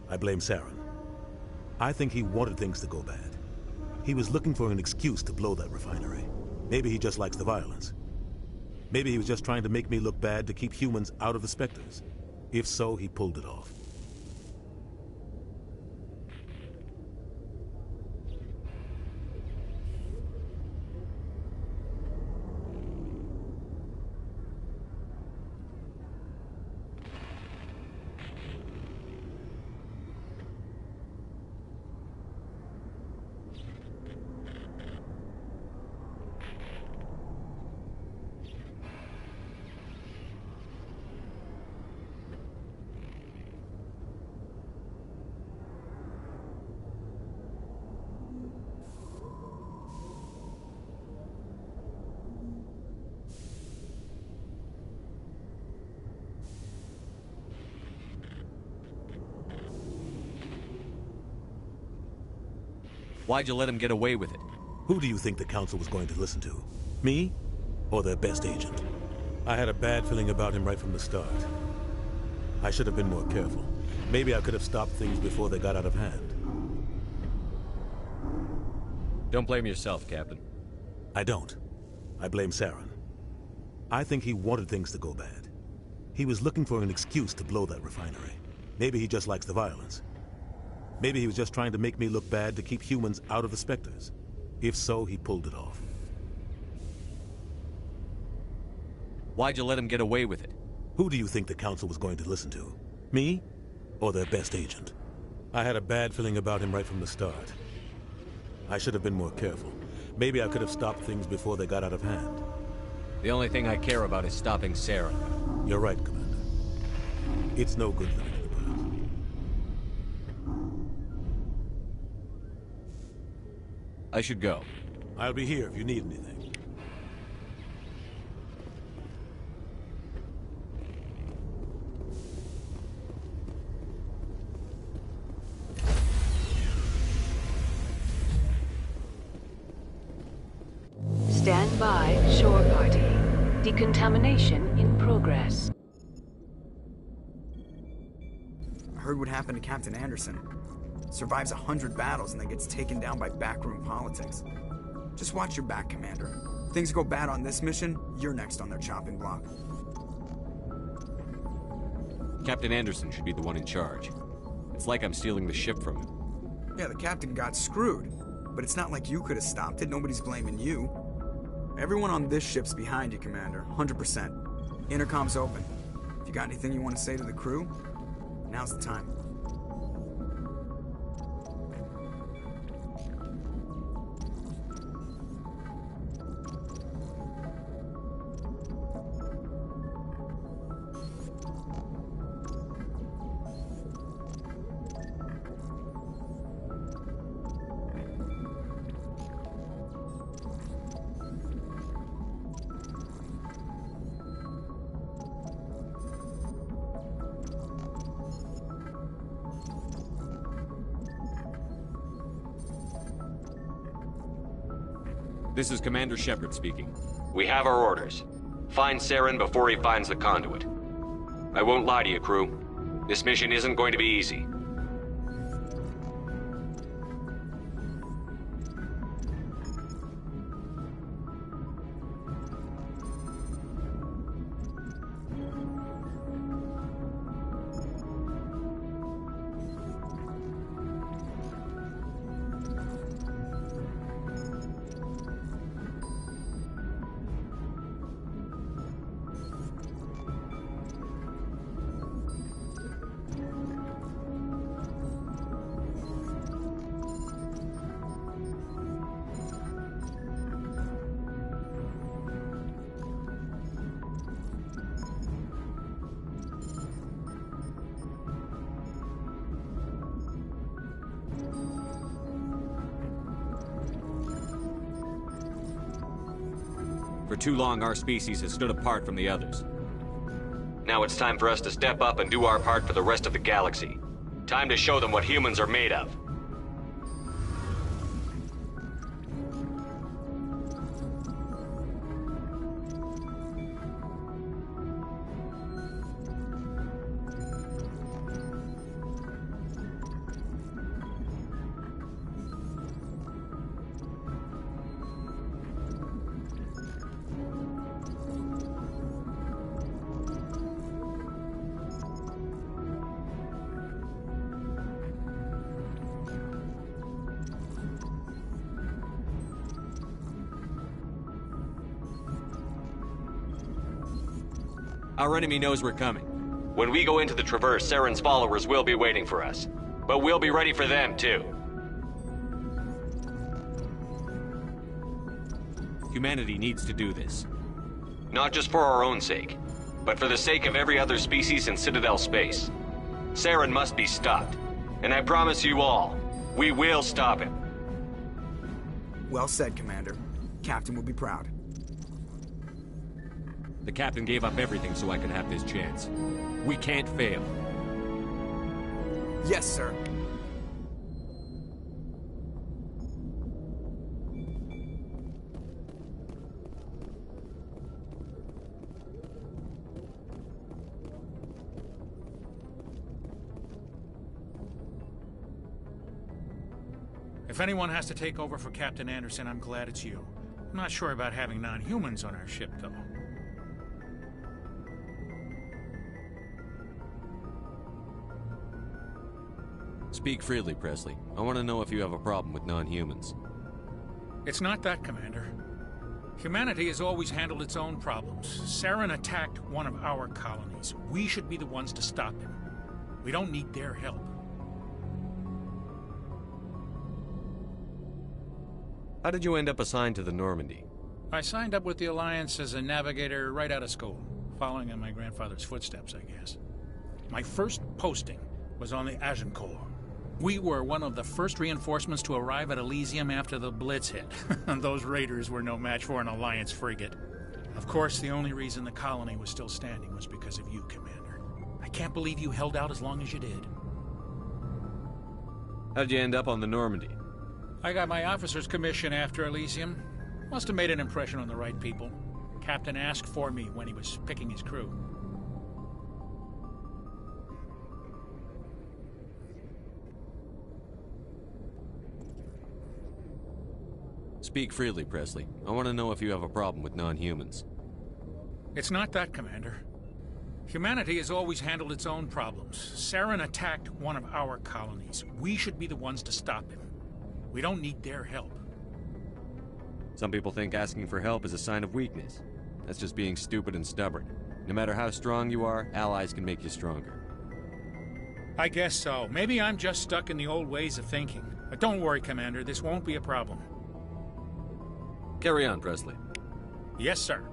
I blame Saren. I think he wanted things to go bad. He was looking for an excuse to blow that refinery. Maybe he just likes the violence. Maybe he was just trying to make me look bad to keep humans out of the Spectres. If so, he pulled it off. Why'd you let him get away with it? Who do you think the Council was going to listen to? Me? Or their best agent? I had a bad feeling about him right from the start. I should have been more careful. Maybe I could have stopped things before they got out of hand. Don't blame yourself, Captain. I don't. I blame Saren. I think he wanted things to go bad. He was looking for an excuse to blow that refinery. Maybe he just likes the violence. Maybe he was just trying to make me look bad to keep humans out of the Spectres. If so, he pulled it off. Why'd you let him get away with it? Who do you think the Council was going to listen to? Me? Or their best agent? I had a bad feeling about him right from the start. I should have been more careful. Maybe I could have stopped things before they got out of hand. The only thing I care about is stopping Saren. You're right, Commander. It's no good living in the past. I should go. I'll be here if you need anything. Stand by, shore party. Decontamination in progress. I heard what happened to Captain Anderson. Survives 100 battles and then gets taken down by backroom politics. Just watch your back, Commander. Things go bad on this mission, you're next on their chopping block. Captain Anderson should be the one in charge. It's like I'm stealing the ship from him. Yeah, the captain got screwed. But it's not like you could have stopped it. Nobody's blaming you. Everyone on this ship's behind you, Commander. 100%. Intercom's open. If you got anything you want to say to the crew, now's the time. This is Commander Shepard speaking. We have our orders. Find Saren before he finds the conduit. I won't lie to you, crew. This mission isn't going to be easy. For too long, our species has stood apart from the others. Now it's time for us to step up and do our part for the rest of the galaxy. Time to show them what humans are made of. Our enemy knows we're coming. When we go into the Traverse, Saren's followers will be waiting for us. But we'll be ready for them, too. Humanity needs to do this. Not just for our own sake, but for the sake of every other species in Citadel space. Saren must be stopped. And I promise you all, we will stop him. Well said, Commander. Captain will be proud. The captain gave up everything so I could have this chance. We can't fail. Yes, sir. If anyone has to take over for Captain Anderson, I'm glad it's you. I'm not sure about having non-humans on our ship, though. Speak freely, Presley. I want to know if you have a problem with non-humans. It's not that, Commander. Humanity has always handled its own problems. Saren attacked one of our colonies. We should be the ones to stop him. We don't need their help. How did you end up assigned to the Normandy? I signed up with the Alliance as a navigator right out of school, following in my grandfather's footsteps, I guess. My first posting was on the Agincourt. We were one of the first reinforcements to arrive at Elysium after the Blitz hit. Those raiders were no match for an Alliance frigate. Of course, the only reason the colony was still standing was because of you, Commander. I can't believe you held out as long as you did. How'd you end up on the Normandy? I got my officer's commission after Elysium. Must have made an impression on the right people. Captain asked for me when he was picking his crew. Speak freely, Presley. I want to know if you have a problem with non-humans. It's not that, Commander. Humanity has always handled its own problems. Saren attacked one of our colonies. We should be the ones to stop him. We don't need their help. Some people think asking for help is a sign of weakness. That's just being stupid and stubborn. No matter how strong you are, allies can make you stronger. I guess so. Maybe I'm just stuck in the old ways of thinking. But don't worry, Commander. This won't be a problem. Carry on, Presley. Yes, sir.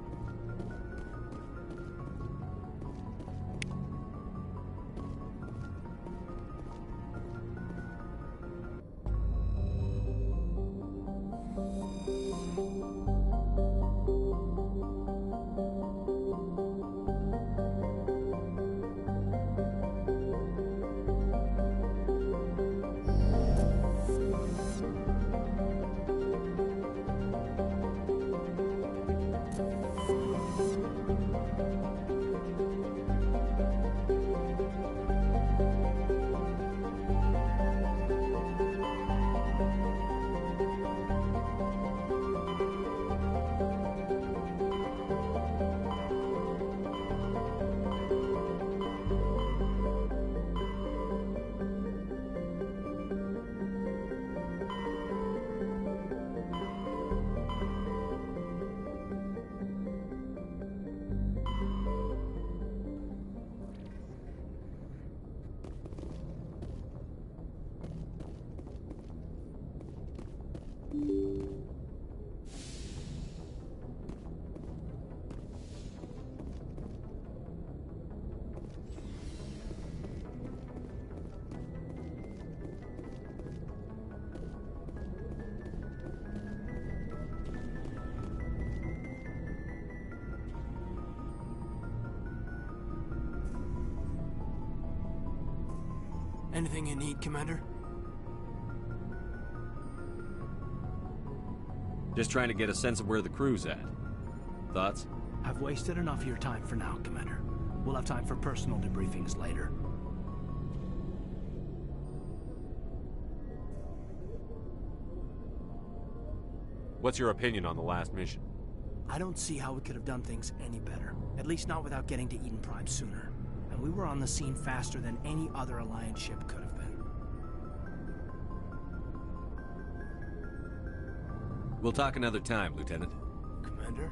Anything you need, Commander? Just trying to get a sense of where the crew's at. Thoughts? I've wasted enough of your time for now, Commander. We'll have time for personal debriefings later. What's your opinion on the last mission? I don't see how we could have done things any better. At least not without getting to Eden Prime sooner. And we were on the scene faster than any other Alliance ship could have been. We'll talk another time, Lieutenant. Commander?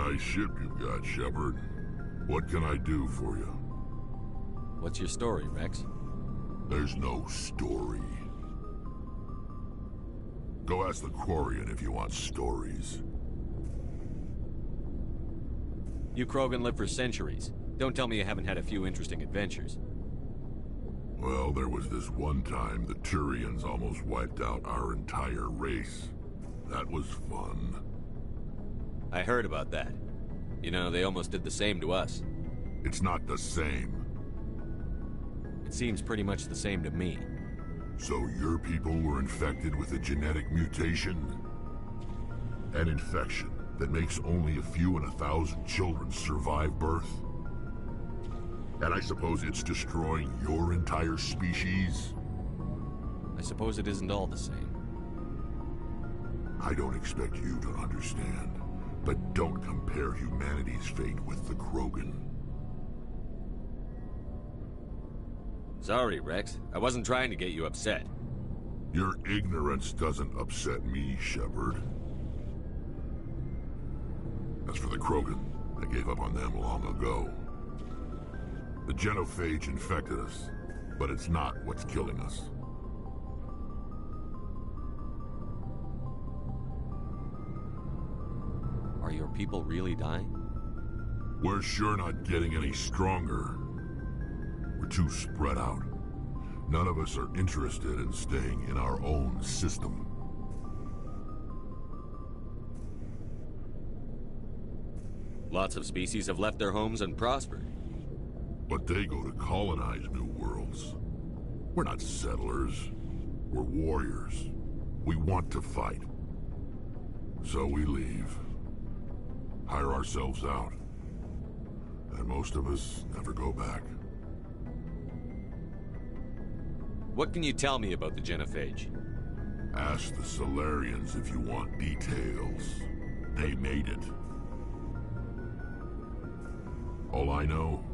Nice ship you've got, Shepard. What can I do for you? What's your story, Rex? There's no story. Go ask the Quarian if you want stories. You Krogan live for centuries. Don't tell me you haven't had a few interesting adventures. Well, there was this one time the Turians almost wiped out our entire race. That was fun. I heard about that. You know, they almost did the same to us. It's not the same. It seems pretty much the same to me. So your people were infected with a genetic mutation? An infection that makes only a few in 1,000 children survive birth? And I suppose it's destroying your entire species? I suppose it isn't all the same. I don't expect you to understand, but don't compare humanity's fate with the Krogan. Sorry, Rex. I wasn't trying to get you upset. Your ignorance doesn't upset me, Shepard. As for the Krogan, I gave up on them long ago. The genophage infected us, but it's not what's killing us. Are your people really dying? We're sure not getting any stronger. We're too spread out. None of us are interested in staying in our own system. Lots of species have left their homes and prospered. But they go to colonize new worlds. We're not settlers. We're warriors. We want to fight. So we leave. Hire ourselves out. And most of us never go back. What can you tell me about the genophage? Ask the Solarians if you want details. They made it. All I know,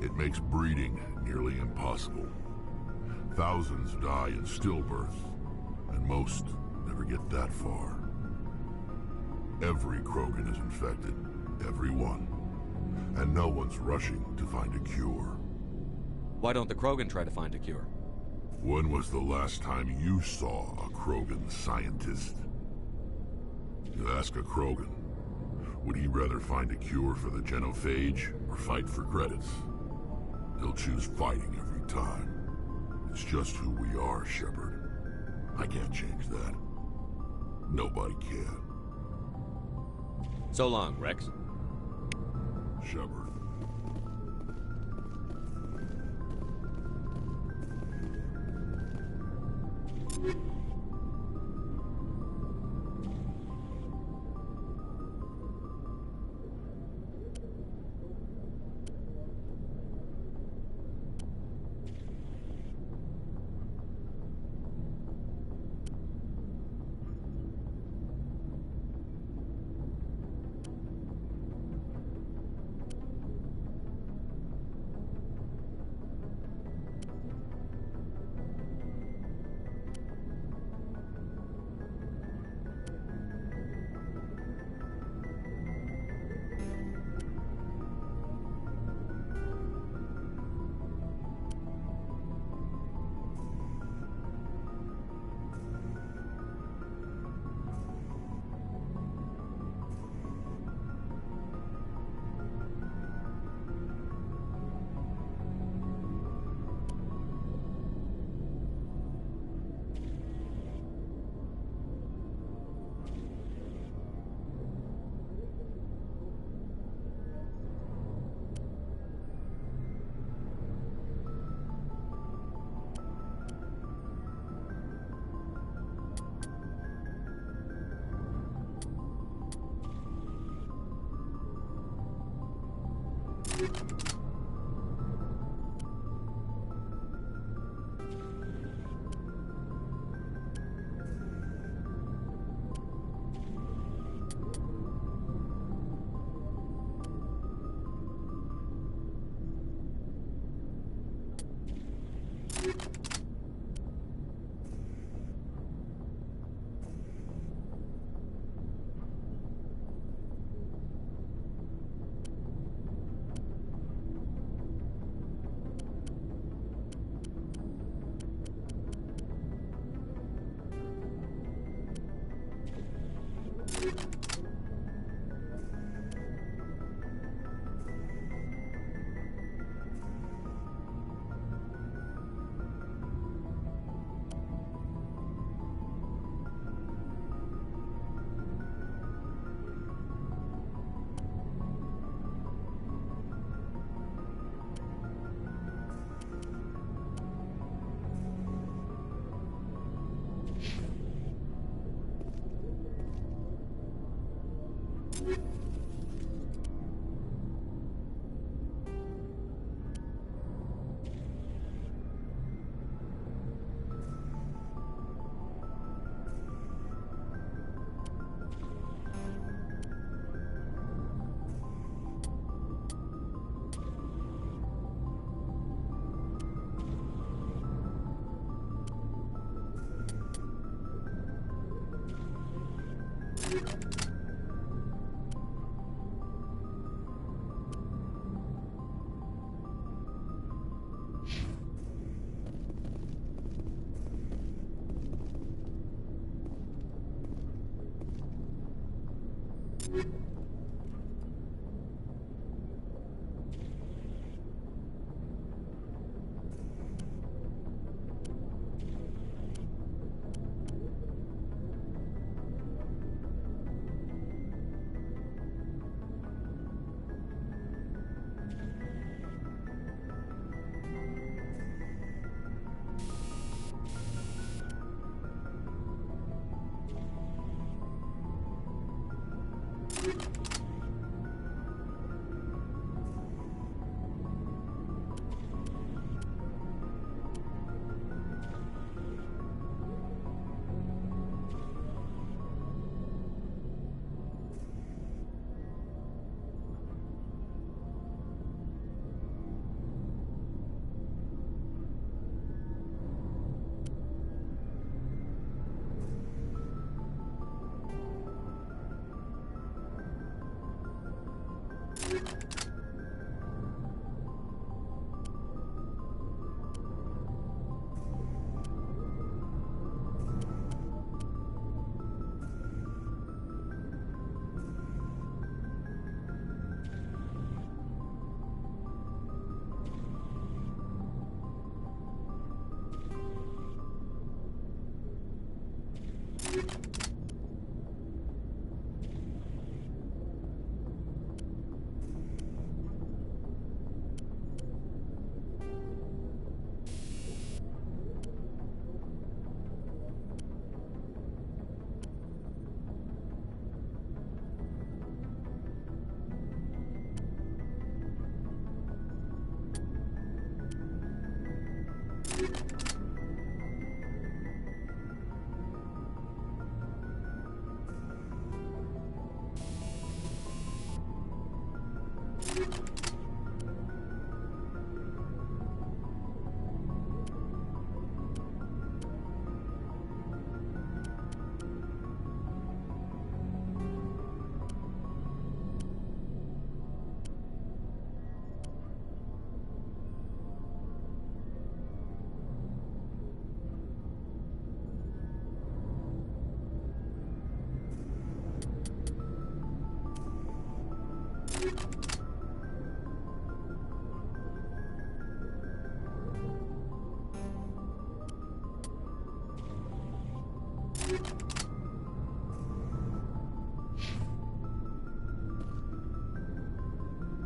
it makes breeding nearly impossible. Thousands die in stillbirth, and most never get that far. Every Krogan is infected, every one. And no one's rushing to find a cure. Why don't the Krogan try to find a cure? When was the last time you saw a Krogan scientist? You ask a Krogan, would he rather find a cure for the genophage or fight for credits? He'll choose fighting every time. It's just who we are, Shepard. I can't change that. Nobody can. So long, Rex. Shepard.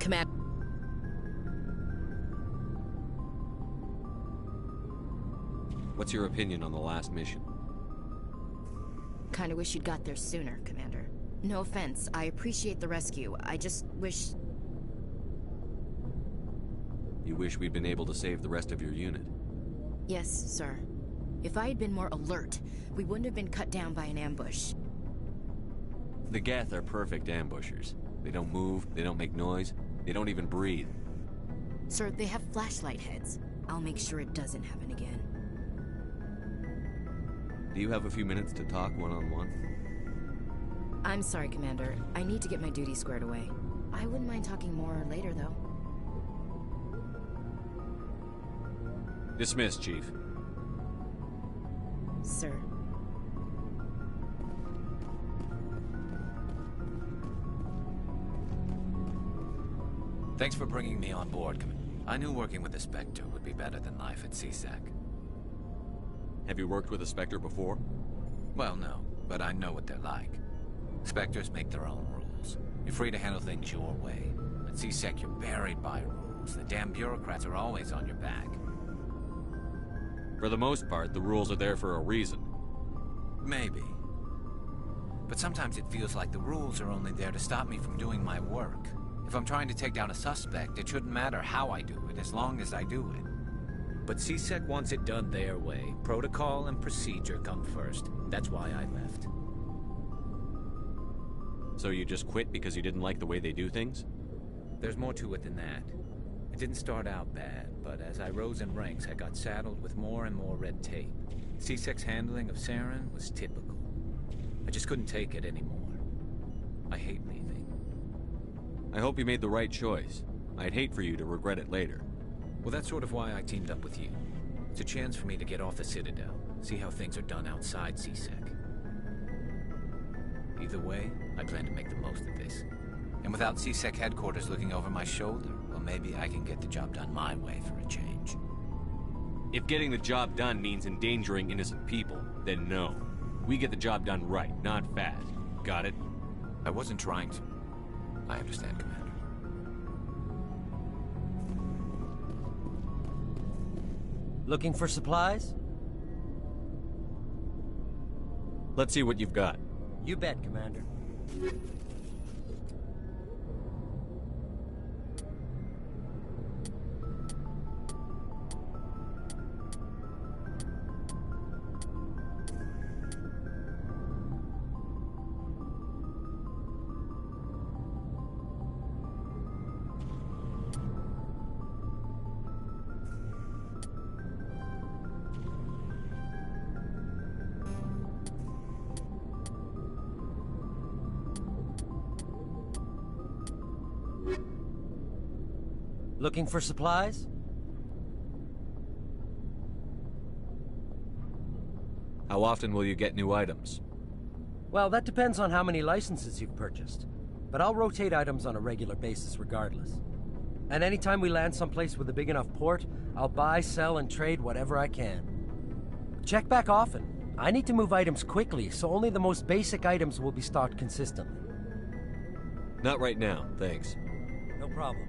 Command. What's your opinion on the last mission? Kinda wish you'd got there sooner, Commander. No offense, I appreciate the rescue. I just wish... You wish we'd been able to save the rest of your unit? Yes, sir. If I had been more alert, we wouldn't have been cut down by an ambush. The Geth are perfect ambushers. They don't move, they don't make noise, they don't even breathe. Sir, they have flashlight heads. I'll make sure it doesn't happen again. Do you have a few minutes to talk one-on-one? I'm sorry, Commander. I need to get my duty squared away. I wouldn't mind talking more later, though. Dismissed, Chief. Sir. Thanks for bringing me on board, Commander. I knew working with the Spectre would be better than life at CSAC. Have you worked with a Spectre before? Well, no, but I know what they're like. Spectres make their own rules. You're free to handle things your way. At CSEC, you're buried by rules. The damn bureaucrats are always on your back. For the most part, the rules are there for a reason. Maybe. But sometimes it feels like the rules are only there to stop me from doing my work. If I'm trying to take down a suspect, it shouldn't matter how I do it, as long as I do it. But CSEC wants it done their way. Protocol and procedure come first. That's why I left. So you just quit because you didn't like the way they do things? There's more to it than that. It didn't start out bad, but as I rose in ranks, I got saddled with more and more red tape. CSEC's handling of Saren was typical. I just couldn't take it anymore. I hate leaving. I hope you made the right choice. I'd hate for you to regret it later. Well, that's sort of why I teamed up with you. It's a chance for me to get off the Citadel, see how things are done outside CSEC. Either way, I plan to make the most of this. And without CSEC headquarters looking over my shoulder, well, maybe I can get the job done my way for a change. If getting the job done means endangering innocent people, then no. We get the job done right, not fast. Got it? I wasn't trying to. I understand, Commander. Looking for supplies? Let's see what you've got. You bet, Commander. Looking for supplies? How often will you get new items? Well, that depends on how many licenses you've purchased. But I'll rotate items on a regular basis regardless. And anytime we land someplace with a big enough port, I'll buy, sell, and trade whatever I can. Check back often. I need to move items quickly, so only the most basic items will be stocked consistently. Not right now, thanks. No problem.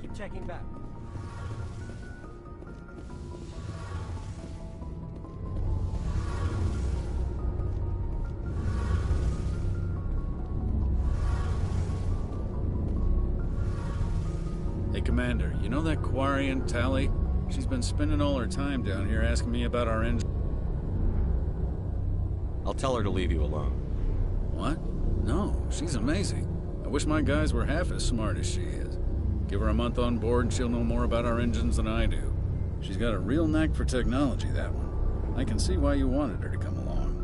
Keep checking back. Hey, Commander, you know that Quarian, Tally? She's been spending all her time down here asking me about our engine. I'll tell her to leave you alone. What? No, she's amazing. I wish my guys were half as smart as she is. Give her a month on board and she'll know more about our engines than I do. She's got a real knack for technology, that one. I can see why you wanted her to come along.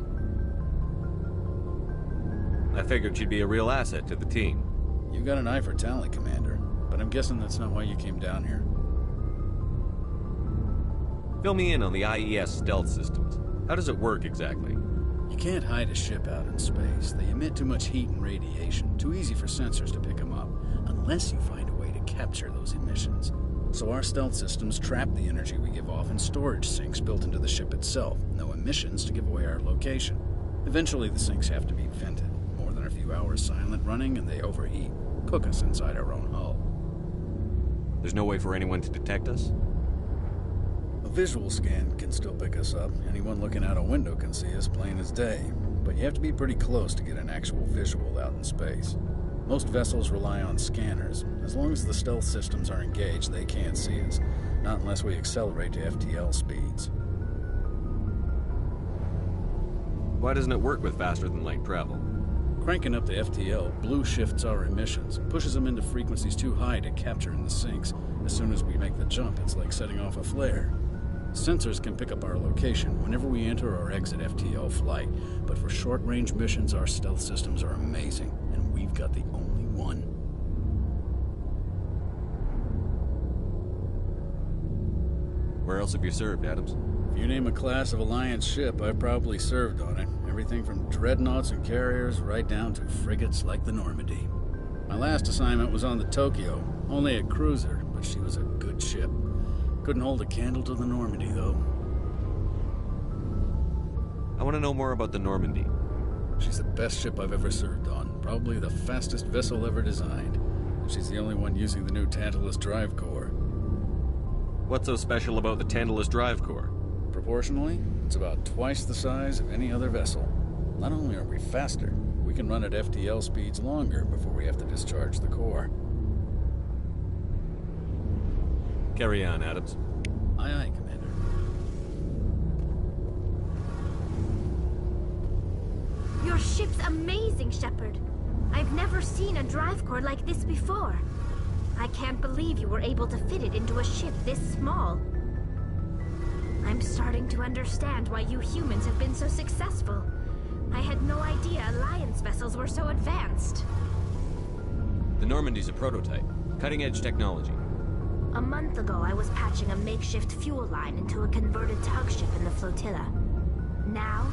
I figured she'd be a real asset to the team. You got an eye for Tally, Commander, but I'm guessing that's not why you came down here. Fill me in on the IES stealth systems. How does it work exactly? You can't hide a ship out in space. They emit too much heat and radiation. Too easy for sensors to pick them up, unless you find a way to capture those emissions. So our stealth systems trap the energy we give off in storage sinks built into the ship itself. No emissions to give away our location. Eventually the sinks have to be vented. More than a few hours silent running and they overheat. Cook us inside our own hull. There's no way for anyone to detect us? A visual scan can still pick us up. Anyone looking out a window can see us plain as day. But you have to be pretty close to get an actual visual out in space. Most vessels rely on scanners. As long as the stealth systems are engaged, they can't see us. Not unless we accelerate to FTL speeds. Why doesn't it work with faster-than-light travel? Cranking up the FTL blue shifts our emissions, pushes them into frequencies too high to capture in the sinks. As soon as we make the jump, it's like setting off a flare. Sensors can pick up our location whenever we enter or exit FTL flight, but for short-range missions, our stealth systems are amazing, and we've got the only one. Where else have you served, Adams? If you name a class of Alliance ship, I've probably served on it. Everything from dreadnoughts and carriers right down to frigates like the Normandy. My last assignment was on the Tokyo, only a cruiser, but she was a good ship. Couldn't hold a candle to the Normandy, though. I want to know more about the Normandy. She's the best ship I've ever served on. Probably the fastest vessel ever designed. And she's the only one using the new Tantalus drive core. What's so special about the Tantalus drive core? Proportionally, it's about twice the size of any other vessel. Not only are we faster, we We can run at FTL speeds longer before we have to discharge the core. Carry on, Adams. Aye, aye, Commander. Your ship's amazing, Shepard. I've never seen a drive core like this before. I can't believe you were able to fit it into a ship this small. I'm starting to understand why you humans have been so successful. I had no idea Alliance vessels were so advanced. The Normandy's a prototype. Cutting-edge technology. A month ago, I was patching a makeshift fuel line into a converted tug ship in the flotilla. Now,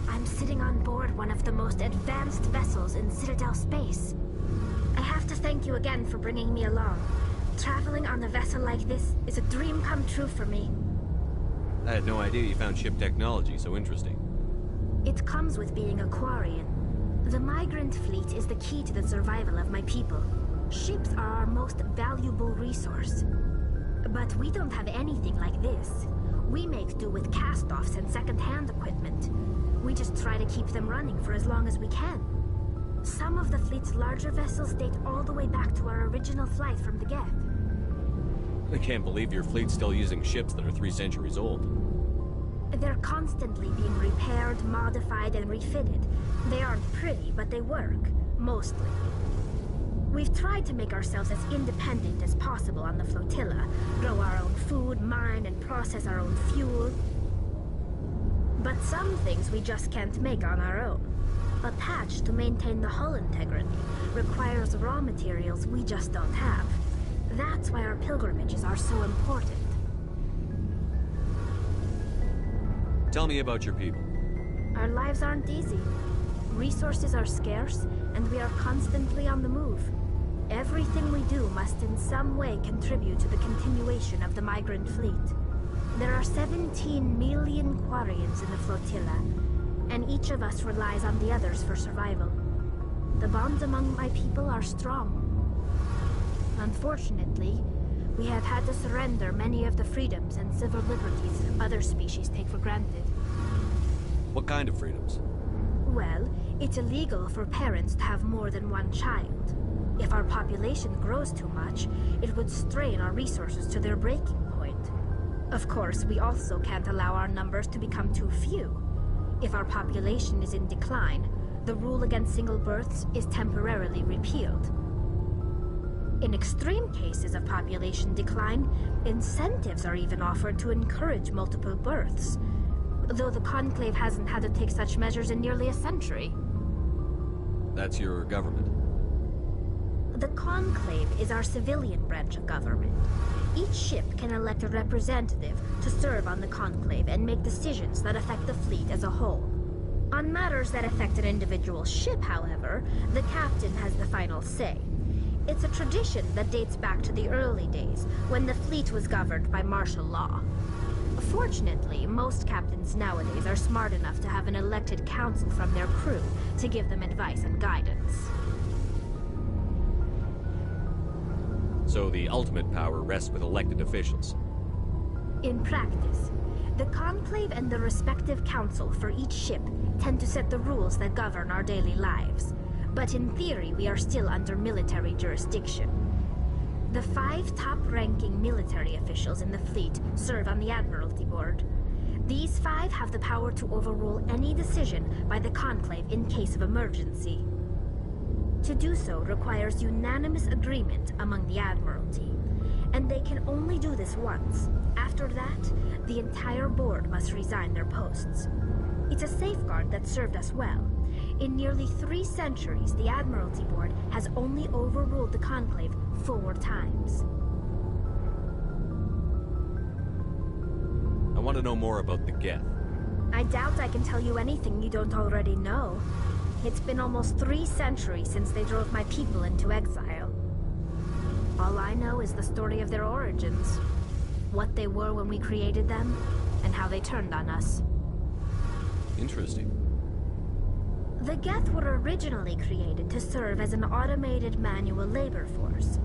I'm sitting on board one of the most advanced vessels in Citadel space. I have to thank you again for bringing me along. Traveling on a vessel like this is a dream come true for me. I had no idea you found ship technology so interesting. It comes with being a Quarian. The migrant fleet is the key to the survival of my people. Ships are our most valuable resource. But we don't have anything like this. We make do with cast-offs and second-hand equipment. We just try to keep them running for as long as we can. Some of the fleet's larger vessels date all the way back to our original flight from the Geth. I can't believe your fleet's still using ships that are 3 centuries old. They're constantly being repaired, modified, and refitted. They aren't pretty, but they work. Mostly. We've tried to make ourselves as independent as possible on the flotilla. Grow our own food, mine, and process our own fuel. But some things we just can't make on our own. A patch to maintain the hull integrity requires raw materials we just don't have. That's why our pilgrimages are so important. Tell me about your people. Our lives aren't easy. Resources are scarce, and we are constantly on the move. Everything we do must in some way contribute to the continuation of the migrant fleet. There are 17 million Quarians in the flotilla, and each of us relies on the others for survival. The bonds among my people are strong. Unfortunately, we have had to surrender many of the freedoms and civil liberties other species take for granted. What kind of freedoms? Well, it's illegal for parents to have more than one child. If our population grows too much, it would strain our resources to their breaking point. Of course, we also can't allow our numbers to become too few. If our population is in decline, the rule against single births is temporarily repealed. In extreme cases of population decline, incentives are even offered to encourage multiple births, though the Conclave hasn't had to take such measures in nearly a century. That's your government. The Conclave is our civilian branch of government. Each ship can elect a representative to serve on the Conclave and make decisions that affect the fleet as a whole. On matters that affect an individual ship, however, the captain has the final say. It's a tradition that dates back to the early days, when the fleet was governed by martial law. Fortunately, most captains nowadays are smart enough to have an elected council from their crew to give them advice and guidance. So the ultimate power rests with elected officials. In practice, the Conclave and the respective council for each ship tend to set the rules that govern our daily lives. But in theory, we are still under military jurisdiction. The 5 top-ranking military officials in the fleet serve on the Admiralty Board. These 5 have the power to overrule any decision by the Conclave in case of emergency. To do so requires unanimous agreement among the Admiralty, and they can only do this once. After that, the entire board must resign their posts. It's a safeguard that served us well. In nearly 3 centuries, the Admiralty Board has only overruled the Conclave 4 times. I want to know more about the Geth. I doubt I can tell you anything you don't already know. It's been almost 3 centuries since they drove my people into exile. All I know is the story of their origins. What they were when we created them, and how they turned on us. Interesting. The Geth were originally created to serve as an automated manual labor force.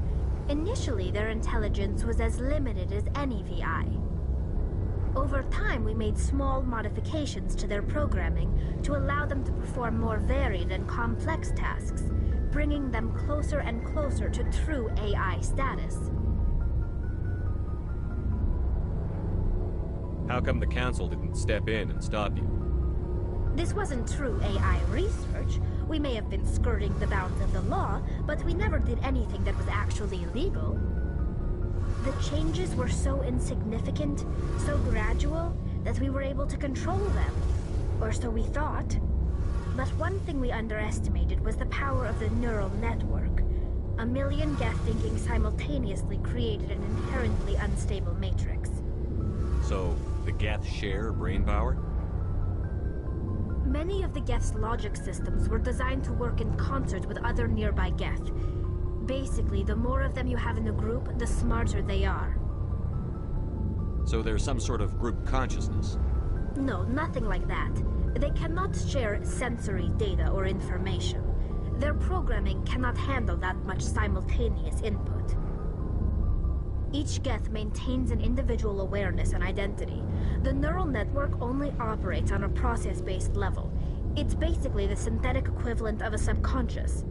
Initially, their intelligence was as limited as any VI. Over time, we made small modifications to their programming to allow them to perform more varied and complex tasks, bringing them closer and closer to true AI status. How come the Council didn't step in and stop you? This wasn't true AI research. We may have been skirting the bounds of the law, but we never did anything that was actually illegal. The changes were so insignificant, so gradual, that we were able to control them. Or so we thought. But one thing we underestimated was the power of the neural network. A million Geth thinking simultaneously created an inherently unstable matrix. So, the Geth share brain power? Many of the Geth's logic systems were designed to work in concert with other nearby Geth. Basically, the more of them you have in the group, the smarter they are. So there's some sort of group consciousness? No, nothing like that. They cannot share sensory data or information. Their programming cannot handle that much simultaneous input. Each Geth maintains an individual awareness and identity. The neural network only operates on a process-based level. It's basically the synthetic equivalent of a subconscious.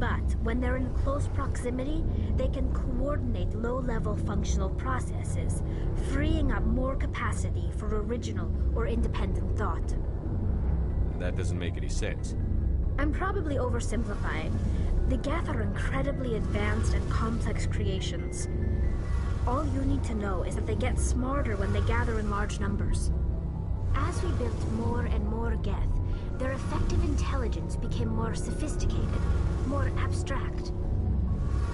But when they're in close proximity, they can coordinate low-level functional processes, freeing up more capacity for original or independent thought. That doesn't make any sense. I'm probably oversimplifying. The Geth are incredibly advanced and complex creations. All you need to know is that they get smarter when they gather in large numbers. As we built more and more Geth, their effective intelligence became more sophisticated, more abstract.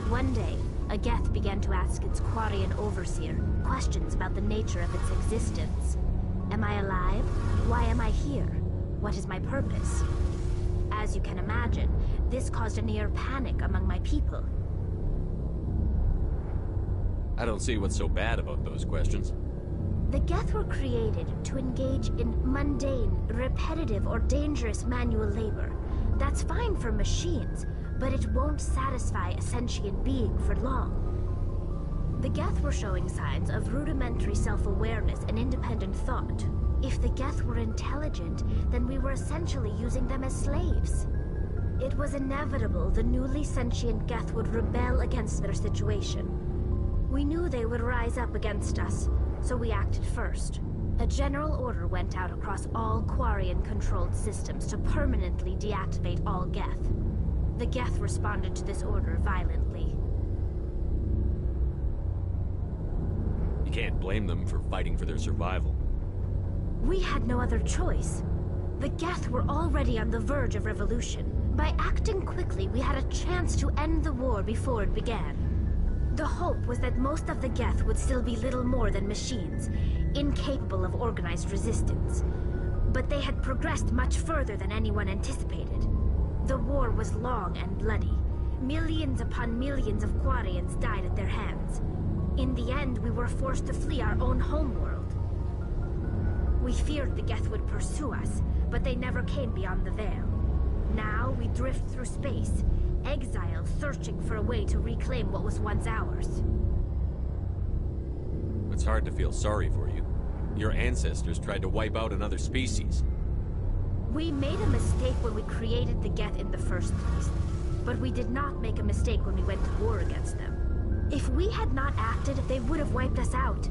One day, a Geth began to ask its Quarian overseer questions about the nature of its existence. Am I alive? Why am I here? What is my purpose? As you can imagine, this caused a near panic among my people. I don't see what's so bad about those questions. The Geth were created to engage in mundane, repetitive, or dangerous manual labor. That's fine for machines, but it won't satisfy a sentient being for long. The Geth were showing signs of rudimentary self-awareness and independent thought. If the Geth were intelligent, then we were essentially using them as slaves. It was inevitable the newly sentient Geth would rebel against their situation. We knew they would rise up against us, so we acted first. A general order went out across all Quarian-controlled systems to permanently deactivate all Geth. The Geth responded to this order violently. You can't blame them for fighting for their survival. We had no other choice. The Geth were already on the verge of revolution. By acting quickly, we had a chance to end the war before it began. The hope was that most of the Geth would still be little more than machines, incapable of organized resistance. But they had progressed much further than anyone anticipated. The war was long and bloody. Millions upon millions of Quarians died at their hands. In the end, we were forced to flee our own homeworld. We feared the Geth would pursue us, but they never came beyond the Veil. Now we drift through space, exile searching for a way to reclaim what was once ours. It's hard to feel sorry for you. Your ancestors tried to wipe out another species. We made a mistake when we created the Geth in the first place, but we did not make a mistake when we went to war against them. If we had not acted, they would have wiped us out.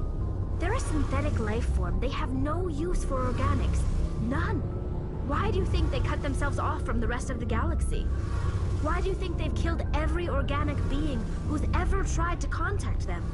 They're a synthetic life form. They have no use for organics. None. Why do you think they cut themselves off from the rest of the galaxy? Why do you think they've killed every organic being who's ever tried to contact them?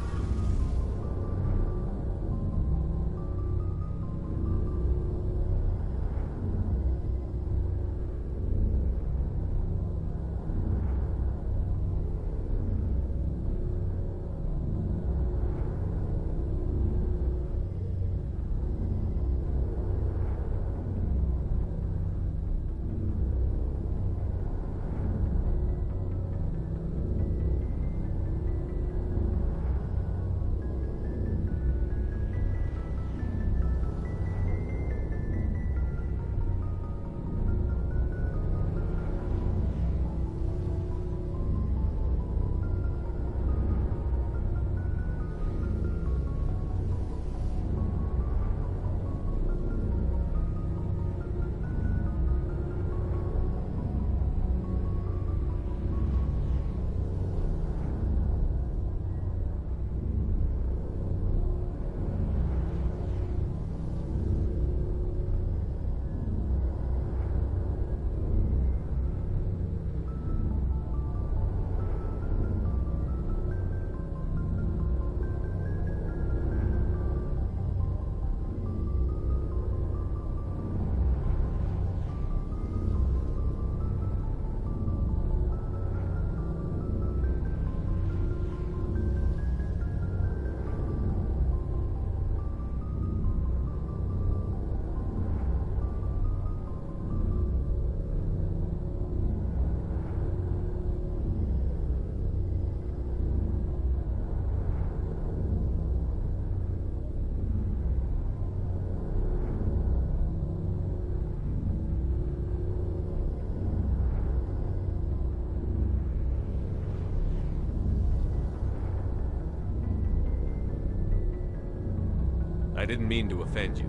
I didn't mean to offend you.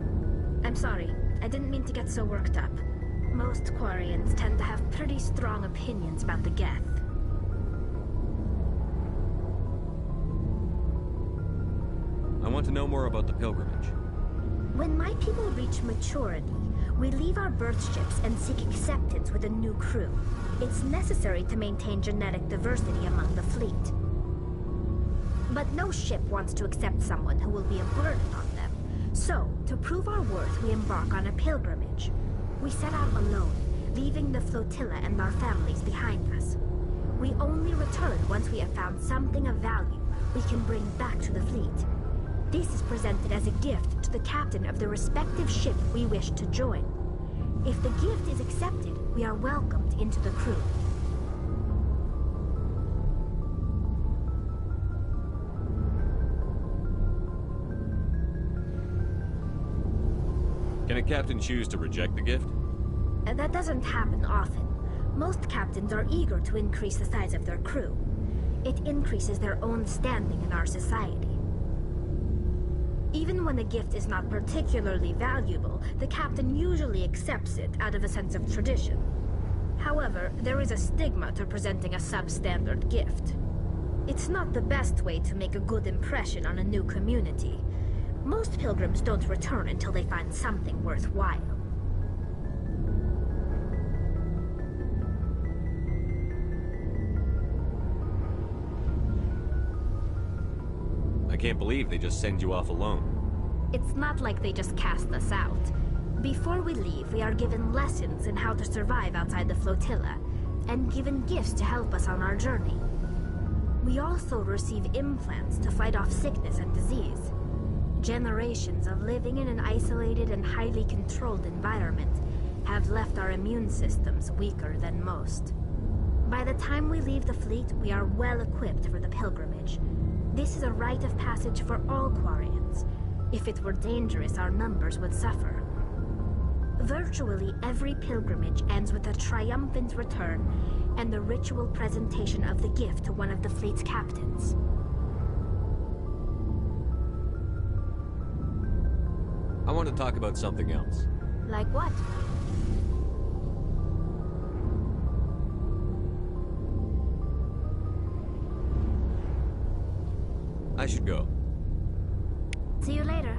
I'm sorry. I didn't mean to get so worked up. Most Quarians tend to have pretty strong opinions about the Geth. I want to know more about the pilgrimage. When my people reach maturity, we leave our birth ships and seek acceptance with a new crew. It's necessary to maintain genetic diversity among the fleet. But no ship wants to accept someone who will be a burden on them. So, to prove our worth, we embark on a pilgrimage. We set out alone, leaving the flotilla and our families behind us. We only return once we have found something of value we can bring back to the fleet. This is presented as a gift to the captain of the respective ship we wish to join. If the gift is accepted, we are welcomed into the crew. Can a captain choose to reject the gift? That doesn't happen often. Most captains are eager to increase the size of their crew. It increases their own standing in our society. Even when a gift is not particularly valuable, the captain usually accepts it out of a sense of tradition. However, there is a stigma to presenting a substandard gift. It's not the best way to make a good impression on a new community. Most pilgrims don't return until they find something worthwhile. I can't believe they just send you off alone. It's not like they just cast us out. Before we leave, we are given lessons in how to survive outside the flotilla, and given gifts to help us on our journey. We also receive implants to fight off sickness and disease. Generations of living in an isolated and highly controlled environment have left our immune systems weaker than most. By the time we leave the fleet, we are well equipped for the pilgrimage. This is a rite of passage for all Quarians. If it were dangerous, our numbers would suffer. Virtually every pilgrimage ends with a triumphant return and the ritual presentation of the gift to one of the fleet's captains. I want to talk about something else. Like what? I should go. See you later.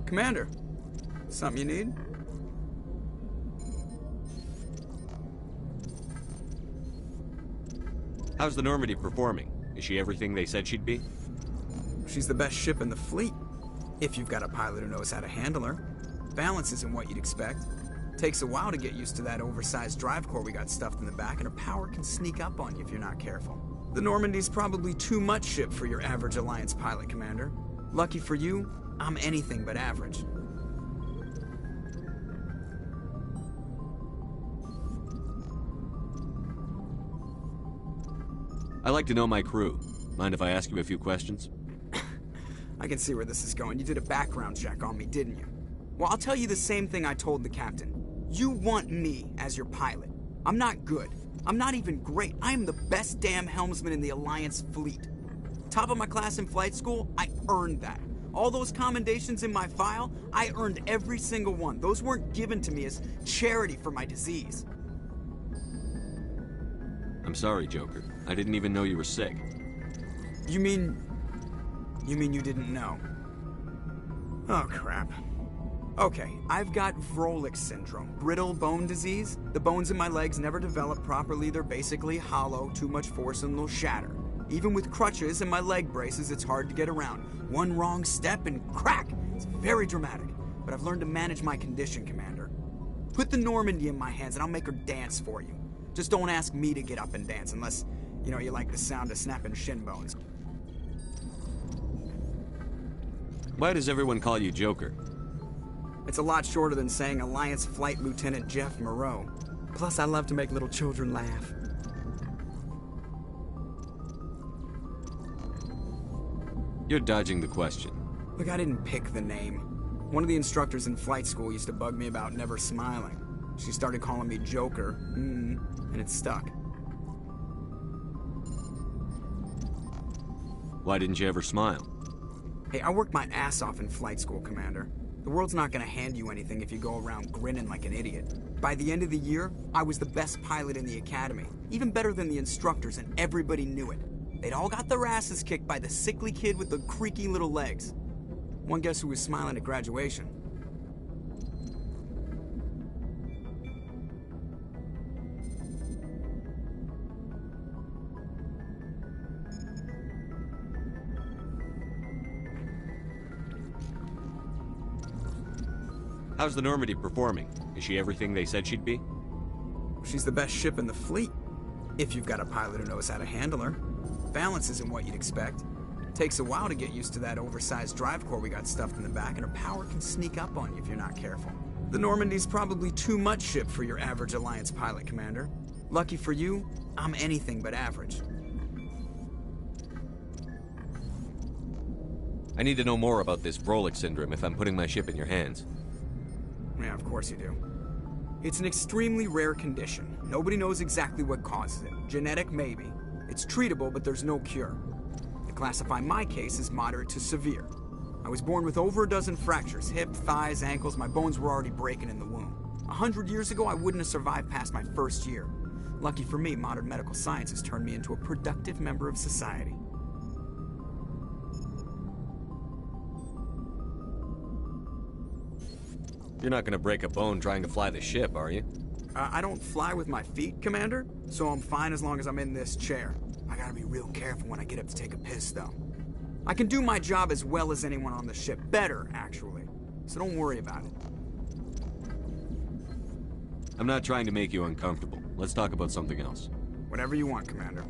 Commander, something you need? How's the Normandy performing? Is she everything they said she'd be? She's the best ship in the fleet, if you've got a pilot who knows how to handle her. Balance isn't what you'd expect. Takes a while to get used to that oversized drive core we got stuffed in the back, and her power can sneak up on you if you're not careful. The Normandy's probably too much ship for your average Alliance pilot, Commander. Lucky for you, I'm anything but average. I like to know my crew. Mind if I ask you a few questions? I can see where this is going. You did a background check on me, didn't you? Well, I'll tell you the same thing I told the captain. You want me as your pilot. I'm not good. I'm not even great. I am the best damn helmsman in the Alliance fleet. Top of my class in flight school, I earned that. All those commendations in my file, I earned every single one. Those weren't given to me as charity for my disease. I'm sorry, Joker. I didn't even know you were sick. You mean you didn't know? Oh, crap. Okay, I've got Vrolik syndrome, brittle bone disease. The bones in my legs never develop properly. They're basically hollow, too much force and they'll shatter. Even with crutches and my leg braces, it's hard to get around. One wrong step and crack! It's very dramatic, but I've learned to manage my condition, Commander. Put the Normandy in my hands and I'll make her dance for you. Just don't ask me to get up and dance unless, you like the sound of snapping shin bones. Why does everyone call you Joker? It's a lot shorter than saying Alliance Flight Lieutenant Jeff Moreau. Plus, I love to make little children laugh. You're dodging the question. Look, I didn't pick the name. One of the instructors in flight school used to bug me about never smiling. She started calling me Joker, and it stuck. Why didn't you ever smile? Hey, I worked my ass off in flight school, Commander. The world's not gonna hand you anything if you go around grinning like an idiot. By the end of the year, I was the best pilot in the academy. Even better than the instructors, and everybody knew it. They'd all got their asses kicked by the sickly kid with the creaky little legs. One guess who was smiling at graduation? How's the Normandy performing? Is she everything they said she'd be? She's the best ship in the fleet, if you've got a pilot who knows how to handle her. Balance isn't what you'd expect. Takes a while to get used to that oversized drive core we got stuffed in the back, and her power can sneak up on you if you're not careful. The Normandy's probably too much ship for your average Alliance pilot, Commander. Lucky for you, I'm anything but average. I need to know more about this Vrolik syndrome if I'm putting my ship in your hands. Yeah, of course you do. It's an extremely rare condition. Nobody knows exactly what causes it. Genetic, maybe. It's treatable, but there's no cure. They classify my case as moderate to severe. I was born with over a dozen fractures, hip, thighs, ankles. My bones were already breaking in the womb. 100 years ago, I wouldn't have survived past my first year. Lucky for me, modern medical science has turned me into a productive member of society. You're not gonna break a bone trying to fly the ship, are you? I don't fly with my feet, Commander, so I'm fine as long as I'm in this chair. I gotta be real careful when I get up to take a piss, though. I can do my job as well as anyone on the ship. Better, actually. So don't worry about it. I'm not trying to make you uncomfortable. Let's talk about something else. Whatever you want, Commander.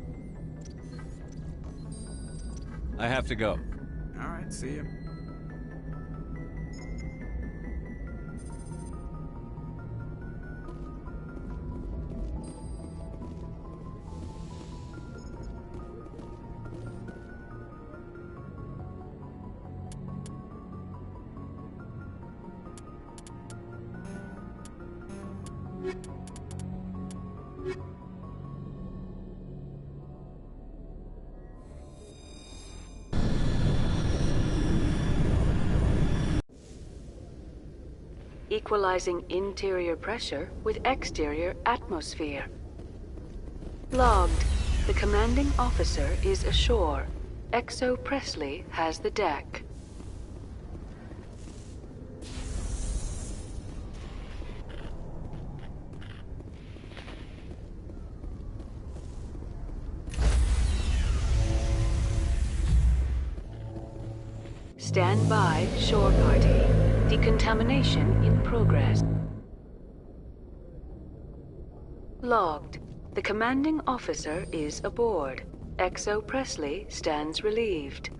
I have to go. All right, see ya. Equalizing interior pressure with exterior atmosphere. Logged. The commanding officer is ashore. Exo Presley has the deck. Stand by, shore party. Decontamination in progress. Logged. The commanding officer is aboard. Exo Presley stands relieved.